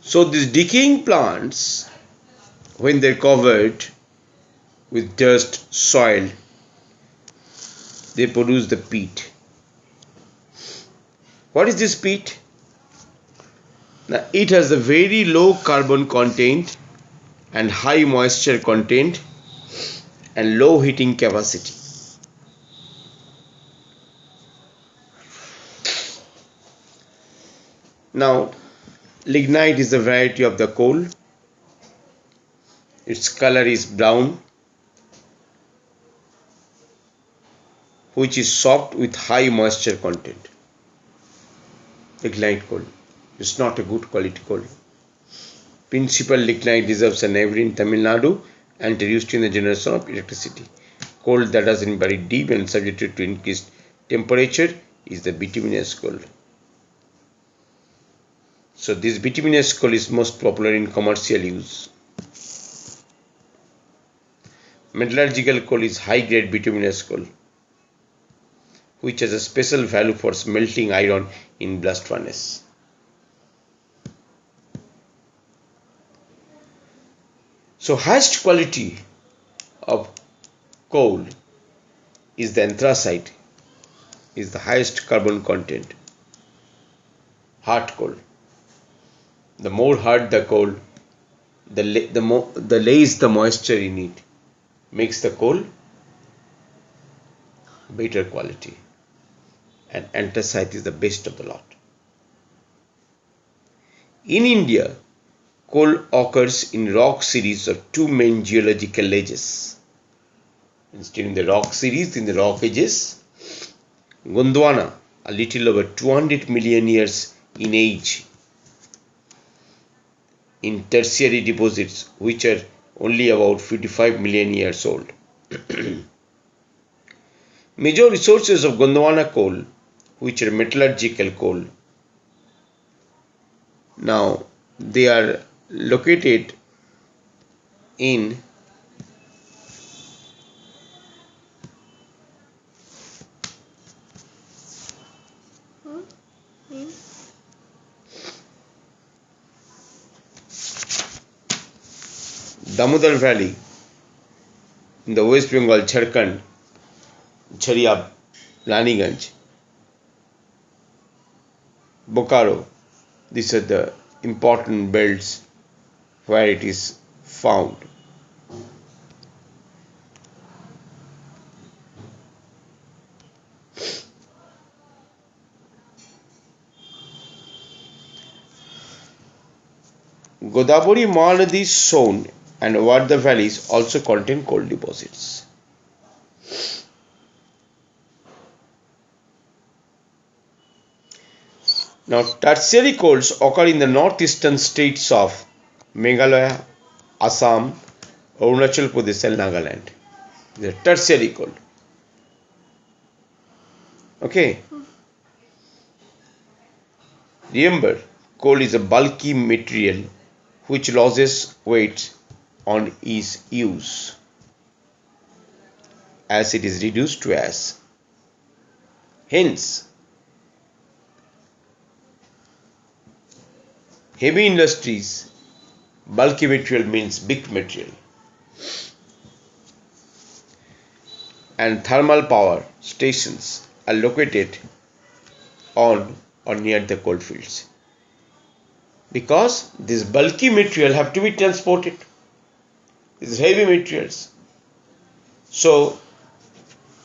So these decaying plants, when they're covered with dust, soil, they produce the peat. What is this peat? Now, it has a very low carbon content and high moisture content and low heating capacity. Now, lignite is a variety of the coal. Its color is brown, which is soft with high moisture content. Lignite coal. It's not a good quality coal. Principal lignite reserves are neighboring in Tamil Nadu and are used in the generation of electricity. Coal that has been buried deep and subjected to increased temperature is the bituminous coal. So this bituminous coal is most popular in commercial use. Metallurgical coal is high-grade bituminous coal, which has a special value for smelting iron in blast furnace. So highest quality of coal is the anthracite, is the highest carbon content, hard coal. The more hard the coal, the less the moisture in it makes the coal better quality, and anthracite is the best of the lot. In India, coal occurs in rock series of two main geological ages. Instead in the rock series, in the rock ages, Gondwana, a little over 200 million years in age, in tertiary deposits, which are only about 55 million years old. Major resources of Gondwana coal, which are metallurgical coal. Now, they are located in Damodar Valley, in the West Bengal, Jharkhand, Jharia, Raniganj, Bokaro. These are the important belts where it is found. Godavari, Mahanadi zone and Wardha valleys also contain coal deposits. Now, tertiary coals occur in the northeastern states of Meghalaya, Assam, Arunachal Pradesh and Nagaland. The tertiary coal. Okay. Remember, coal is a bulky material which loses weight on its use as it is reduced to ash. Hence, heavy industries, bulky material means big material, and thermal power stations are located on or near the coal fields, because this bulky material have to be transported. These heavy materials. So,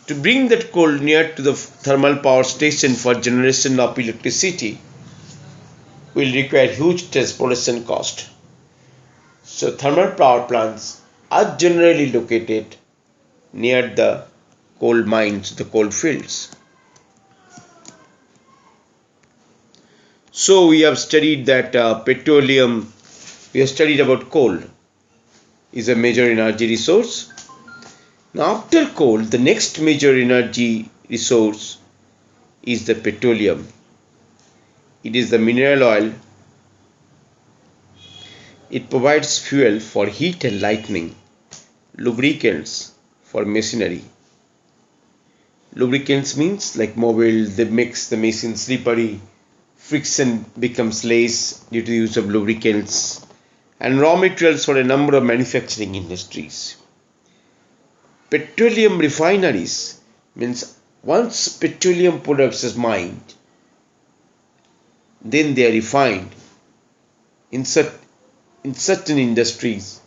to bring that coal near to the thermal power station for generation of electricity will require huge transportation cost. So, thermal power plants are generally located near the coal mines, the coal fields. So, we have studied that petroleum, we have studied about coal is a major energy resource. Now, after coal, the next major energy resource is the petroleum. It is the mineral oil. It provides fuel for heat and lighting, lubricants for machinery. Lubricants means like mobile, they makes the machine slippery, friction becomes less due to the use of lubricants, and raw materials for a number of manufacturing industries. Petroleum refineries means once petroleum products is mined, then they are refined in certain industries.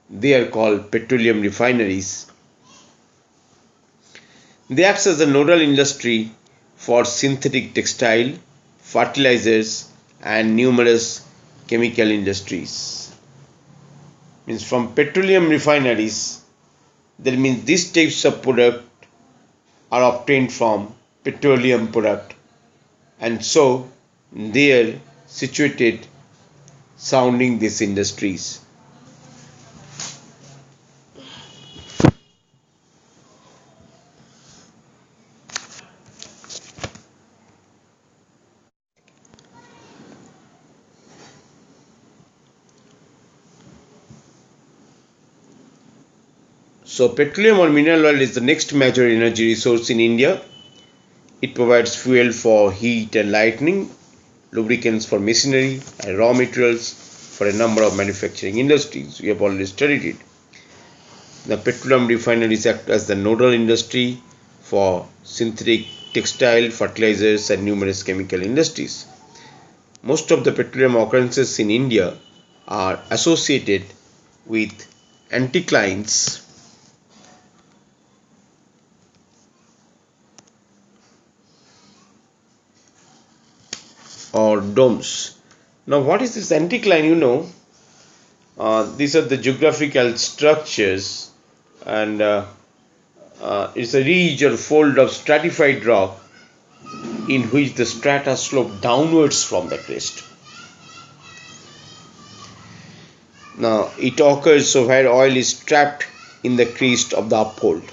They are called petroleum refineries. They act as a nodal industry for synthetic textile, fertilizers, and numerous chemical industries. Means from petroleum refineries, that means these types of product are obtained from petroleum product, and so they are situated surrounding these industries. So petroleum or mineral oil is the next major energy resource in India. It provides fuel for heat and lighting, lubricants for machinery, and raw materials for a number of manufacturing industries. We have already studied it. The petroleum refineries act as the nodal industry for synthetic textile, fertilizers, and numerous chemical industries. Most of the petroleum occurrences in India are associated with anticlines or domes. Now, what is this anticline? These are the geographical structures, and it's a ridge or fold of stratified rock in which the strata slope downwards from the crest. Now, it occurs so where oil is trapped in the crest of the upfold.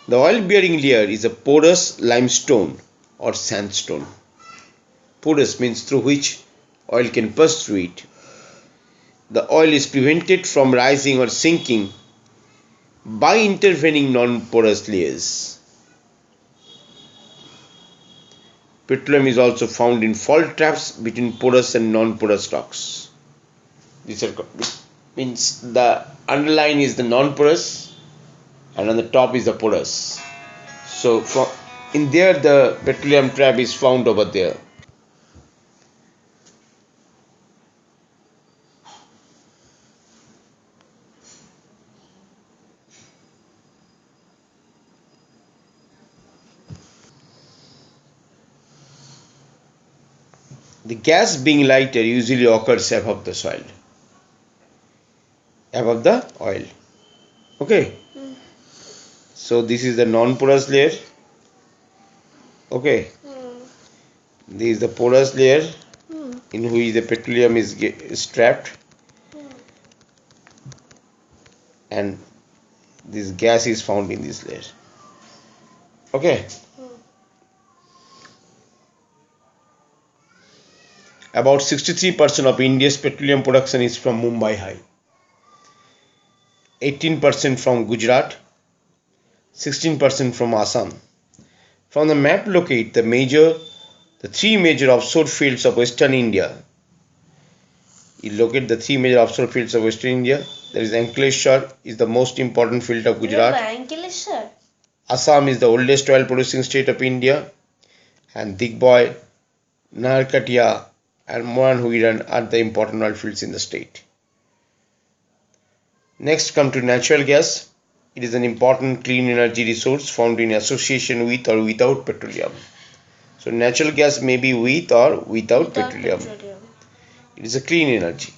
The oil-bearing layer is a porous limestone or sandstone. Porous means through which oil can pass through it. The oil is prevented from rising or sinking by intervening non-porous layers. Petroleum is also found in fault traps between porous and non-porous rocks. These are means the underline is the non-porous and on the top is the porous. So in there the petroleum trap is found over there. The gas being lighter usually occurs above the soil, above the oil. Okay. So this is the non-porous layer. Okay. This is the porous layer in which the petroleum is trapped, and this gas is found in this layer. Okay. About 63% of India's petroleum production is from Mumbai High, 18% from Gujarat, 16% from Assam. From the map locate the three major offshore fields of Western India. You locate the three major offshore fields of Western India. There is Ankleshwar is the most important field of Gujarat. Assam is the oldest oil producing state of India, and Digboy, Naharkatia, and Mohan are the important oil fields in the state. Next come to natural gas. It is an important clean energy resource found in association with or without petroleum. So natural gas may be with or without petroleum. It is a clean energy.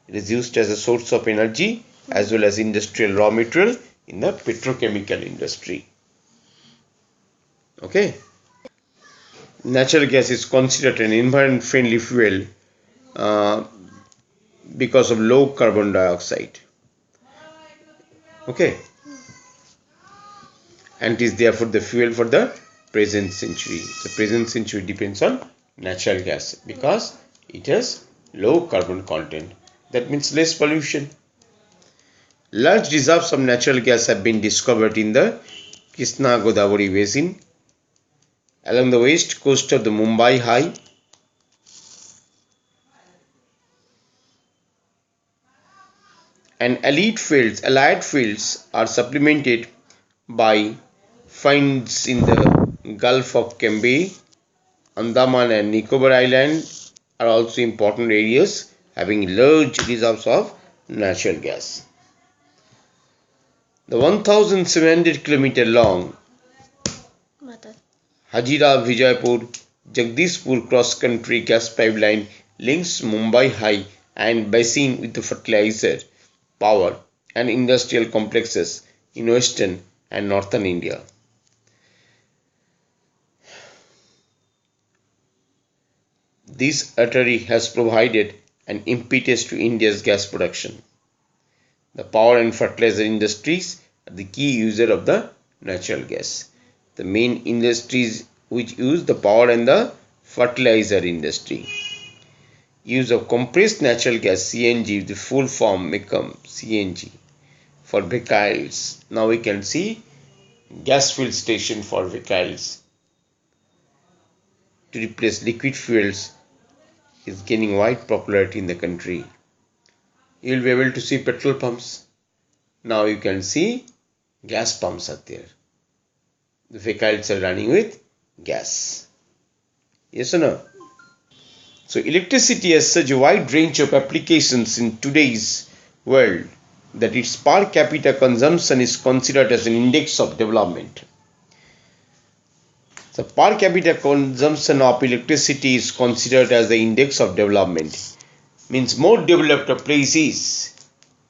It is used as a source of energy as well as industrial raw material in the petrochemical industry. Okay. Natural gas is considered an environment friendly fuel because of low carbon dioxide. Okay. And it is therefore the fuel for the present century. The present century depends on natural gas because it has low carbon content. That means less pollution. Large reserves of natural gas have been discovered in the Krishna Godavari basin, Along the west coast of the Mumbai High, and allied fields are supplemented by finds in the Gulf of Cambay. Andaman and Nicobar Island are also important areas having large reserves of natural gas. The 1,700-kilometer long Hazira Vijaypur Jagdishpur cross-country gas pipeline links Mumbai High and basin with the fertilizer, power and industrial complexes in western and northern India. This artery has provided an impetus to India's gas production. The power and fertilizer industries are the key user of the natural gas. The main industries which use the power and the fertilizer industry. Use of compressed natural gas CNG, the full form become CNG for vehicles. Now we can see gas fill station for vehicles to replace liquid fuels is gaining wide popularity in the country. You will be able to see petrol pumps. Now you can see gas pumps are there. The vehicles are running with gas. Yes or no? So electricity has such a wide range of applications in today's world that its per capita consumption is considered as an index of development. The per capita consumption of electricity is considered as the index of development. Means more developed places,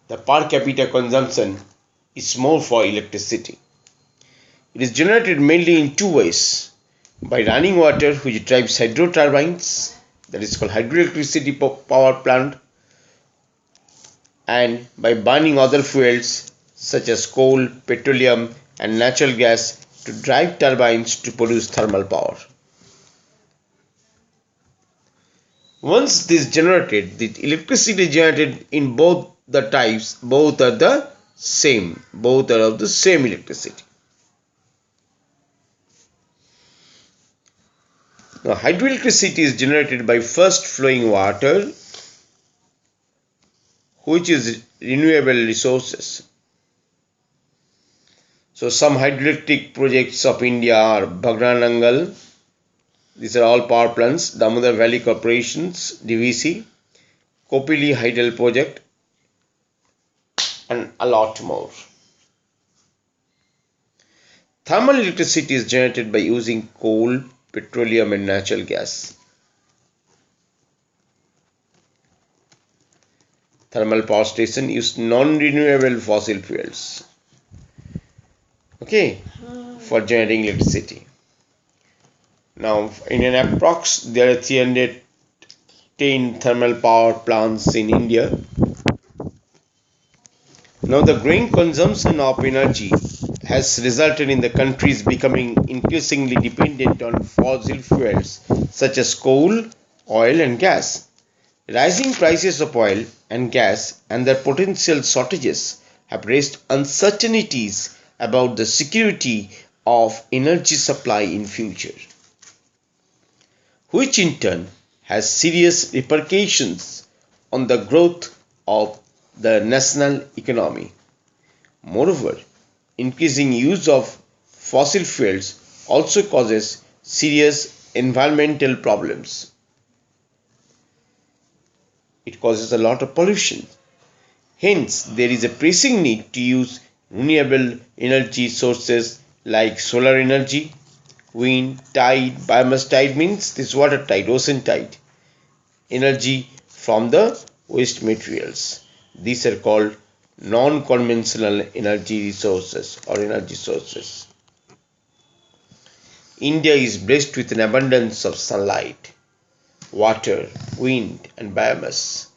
the per capita consumption is more for electricity. It is generated mainly in two ways: by running water, which drives hydro turbines, that is called hydroelectricity power plant, and by burning other fuels such as coal, petroleum and natural gas to drive turbines to produce thermal power. Once this generated, the electricity generated in both the types, both are the same, both are of the same electricity. Now hydroelectricity is generated by first flowing water, which is renewable resources. So some hydroelectric projects of India are Bhagranangal, these are all power plants, Damodar Valley Corporations, DVC, Kopili Hydel project and a lot more. Thermal electricity is generated by using coal, petroleum and natural gas. Thermal power station use non-renewable fossil fuels, okay, for generating electricity. Now in an approx there are 310 thermal power plants in India. Now the growing consumption of energy has resulted in the countries becoming increasingly dependent on fossil fuels such as coal, oil and gas. Rising prices of oil and gas and their potential shortages have raised uncertainties about the security of energy supply in future, which in turn has serious repercussions on the growth of the national economy. Moreover, increasing use of fossil fuels also causes serious environmental problems. It causes a lot of pollution. Hence, there is a pressing need to use renewable energy sources like solar energy, wind, tide. Biomass tide means this water tide, ocean tide, energy from the waste materials. These are called non-conventional energy resources or energy sources. India is blessed with an abundance of sunlight, water, wind and biomass.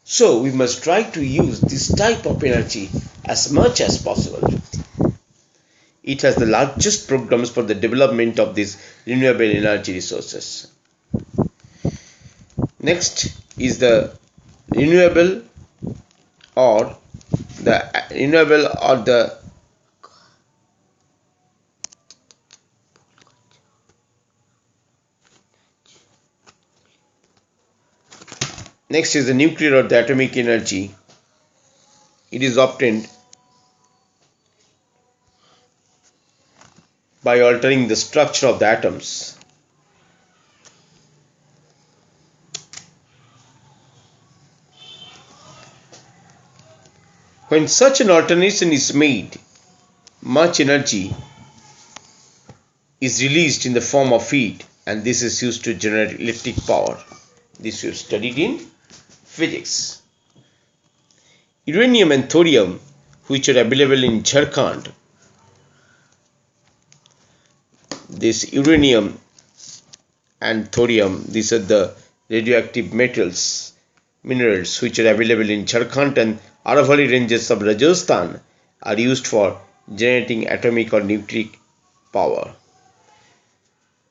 So we must try to use this type of energy as much as possible. It has the largest programs for the development of these renewable energy resources. Next is the renewable or the Next is the nuclear or the atomic energy. It is obtained by altering the structure of the atoms. When such an alteration is made, much energy is released in the form of heat, and this is used to generate electric power. This you studied in physics. Uranium and thorium, which are available in Jharkhand. This uranium and thorium, these are the radioactive minerals which are available in Jharkhand and Aravalli ranges of Rajasthan, are used for generating atomic or nuclear power.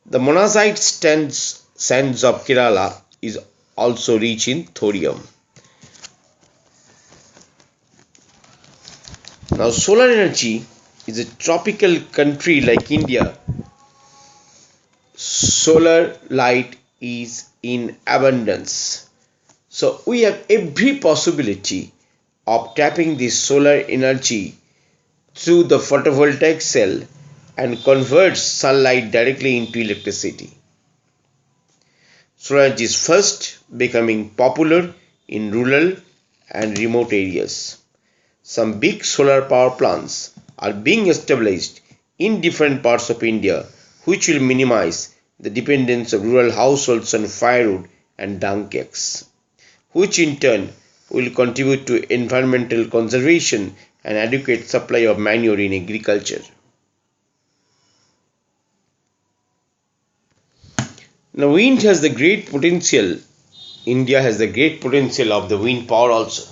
The monazite sands of Kerala is also rich in thorium. Now, solar energy is a tropical country like India. Solar light is in abundance. So, we have every possibility of tapping this solar energy through the photovoltaic cell and converts sunlight directly into electricity. Solar energy is first becoming popular in rural and remote areas. Some big solar power plants are being established in different parts of India, which will minimize the dependence of rural households on firewood and dung cakes, which in turn will contribute to environmental conservation and adequate supply of manure in agriculture. Now, wind has the great potential. India has the great potential of the wind power also.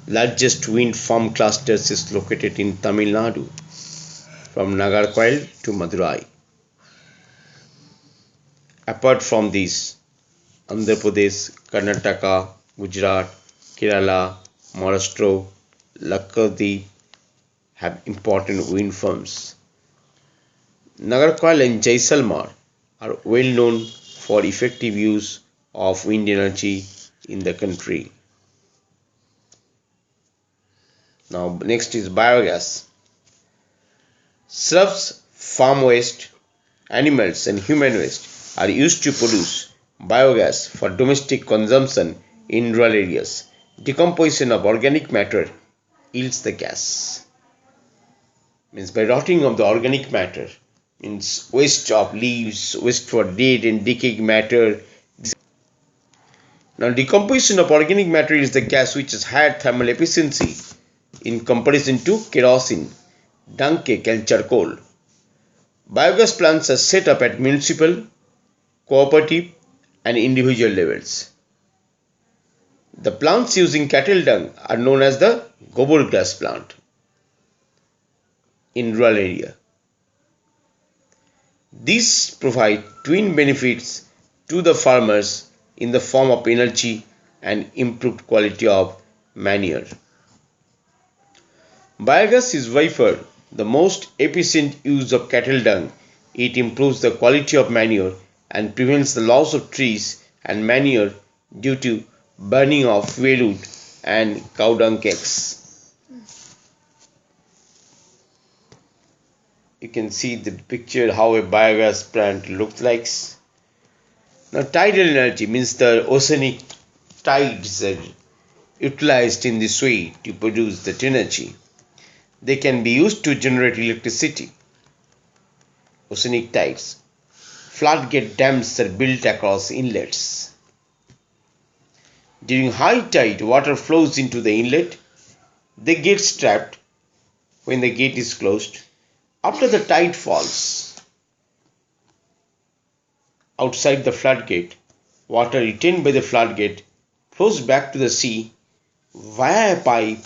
Largest wind farm clusters is located in Tamil Nadu, from Nagarcoil to Madurai. Apart from these, Andhra Pradesh, Karnataka, Gujarat, Kerala, Maharashtra, Lakshadweep have important wind farms. Nagarcoil and Jaisalmer are well known for effective use of wind energy in the country. Now, next is biogas. Shrubs, farm waste, animals, and human waste are used to produce biogas for domestic consumption in rural areas. Decomposition of organic matter yields the gas. Means by rotting of the organic matter, means waste of leaves, waste for dead and decaying matter. Now, decomposition of organic matter is the gas which has higher thermal efficiency in comparison to kerosene, dung cake, and charcoal. Biogas plants are set up at municipal, cooperative, and individual levels. The plants using cattle dung are known as the gobar gas plant in rural area. These provide twin benefits to the farmers in the form of energy and improved quality of manure. Biogas is by far the most efficient use of cattle dung. It improves the quality of manure and prevents the loss of trees and manure due to burning of fuel wood and cow dung cakes. You can see the picture how a biogas plant looks like. Now, tidal energy means the oceanic tides are utilized in this way to produce that energy. They can be used to generate electricity. Oceanic tides. Floodgate dams are built across inlets. During high tide, water flows into the inlet. They get trapped when the gate is closed. After the tide falls, outside the floodgate, water retained by the floodgate flows back to the sea via a pipe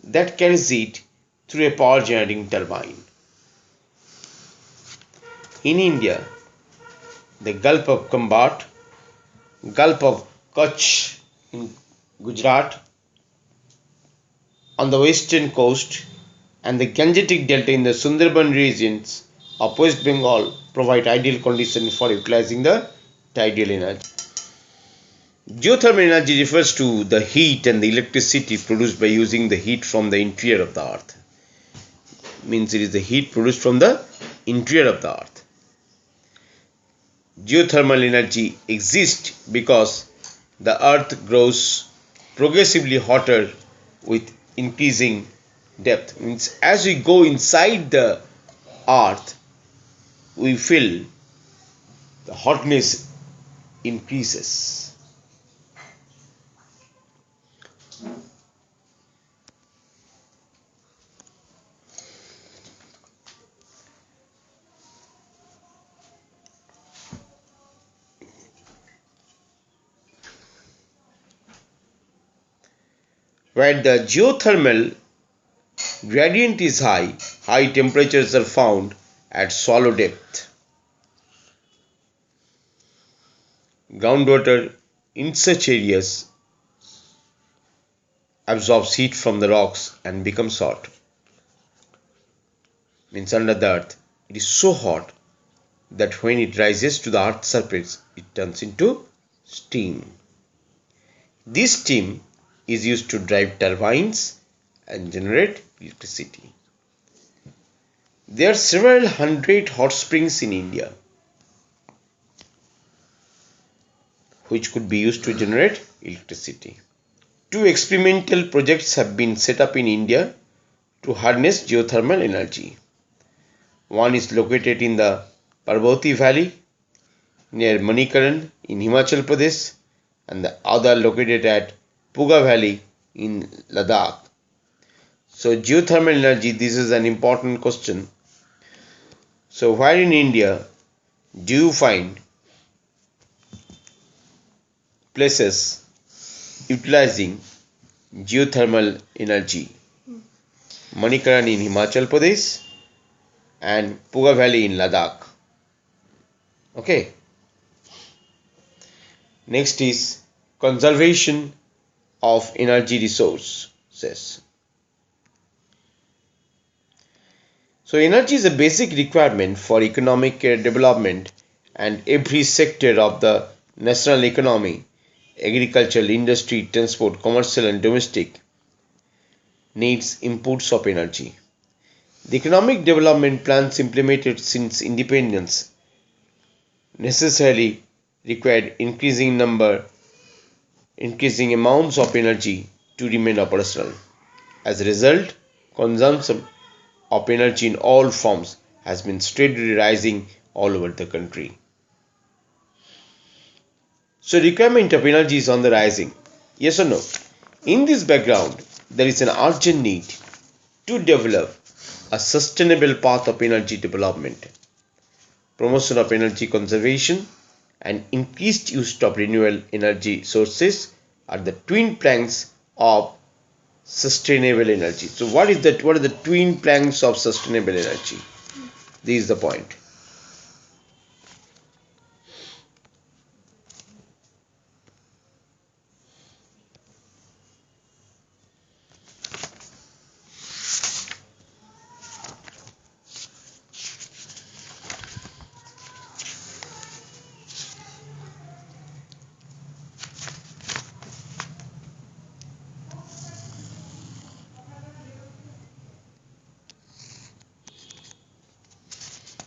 that carries it through a power generating turbine. In India, the Gulf of Kambat, Gulf of Kutch in Gujarat, on the western coast, and the Gangetic Delta in the Sundarban regions of West Bengal provide ideal conditions for utilizing the tidal energy. Geothermal energy refers to the heat and the electricity produced by using the heat from the interior of the earth. Means it is the heat produced from the interior of the earth. Geothermal energy exists because the earth grows progressively hotter with increasing depth. Means as we go inside the earth, we feel the hotness increases. Where the geothermal gradient is high, high temperatures are found at shallow depth. Groundwater in such areas absorbs heat from the rocks and becomes hot. Means under the earth, it is so hot that when it rises to the earth's surface, it turns into steam. This steam is used to drive turbines and generate electricity. There are several hundred hot springs in India which could be used to generate electricity. Two experimental projects have been set up in India to harness geothermal energy. One is located in the Parvati Valley near Manikaran in Himachal Pradesh, and the other located at Puga Valley in Ladakh. So geothermal energy, this is an important question. So where in India do you find places utilizing geothermal energy? Manikaran in Himachal Pradesh and Puga Valley in Ladakh. Okay. Next is conservation of energy resources. So energy is a basic requirement for economic development, and every sector of the national economy, agricultural, industry, transport, commercial and domestic, needs inputs of energy. The economic development plans implemented since independence necessarily required increasing amounts of energy to remain operational. As a result, consumption of energy in all forms has been steadily rising all over the country. So requirement of energy is on the rising. Yes or no? In this background, there is an urgent need to develop a sustainable path of energy development. Promotion of energy conservation and increased use of renewable energy sources are the twin planks of sustainable energy. So what is that? What are the twin planks of sustainable energy? This is the point.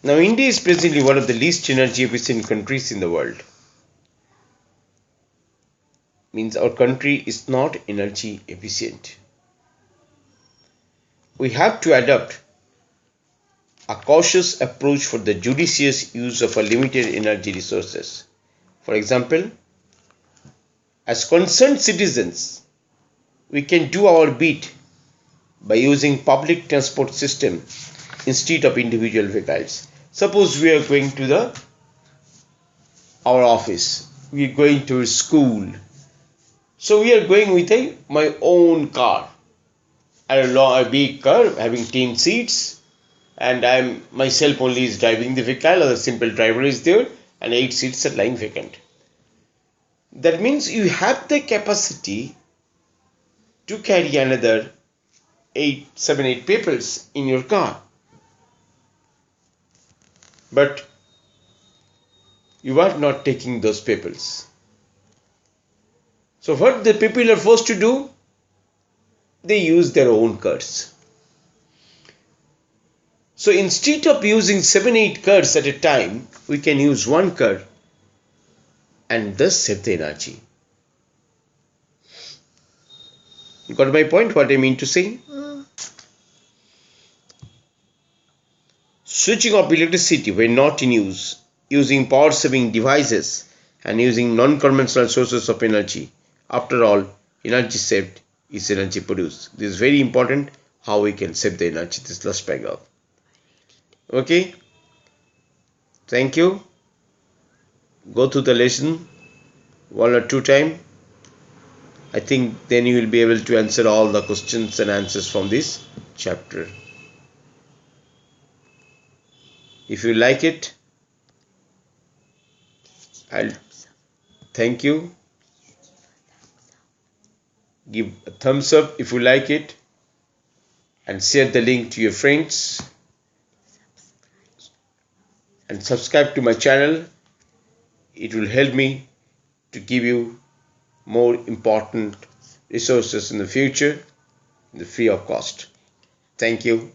Now, India is presently one of the least energy efficient countries in the world. Means our country is not energy efficient. We have to adopt a cautious approach for the judicious use of our limited energy resources. For example, as concerned citizens, we can do our bit by using public transport system instead of individual vehicles. Suppose we are going to our office, we are going to school, so we are going with my own car, a big car having 10 seats, and I'm myself only is driving the vehicle, or the simple driver is there, and 8 seats are lying vacant. That means you have the capacity to carry another 7, 8 people in your car. But you are not taking those people. So what the people are forced to do? They use their own curds. So instead of using 7-8 curds at a time, we can use one curd and thus save the energy. You got my point? What I mean to say? Switching off electricity when not in use, using power saving devices, and using non conventional sources of energy. After all, energy saved is energy produced. This is very important, how we can save the energy. This last paragraph. Okay? Thank you. Go through the lesson one or two times. I think then you will be able to answer all the questions and answers from this chapter. If you like it, I'll thank you. Give a thumbs up if you like it and share the link to your friends and subscribe to my channel. It will help me to give you more important resources in the future, free of cost. Thank you.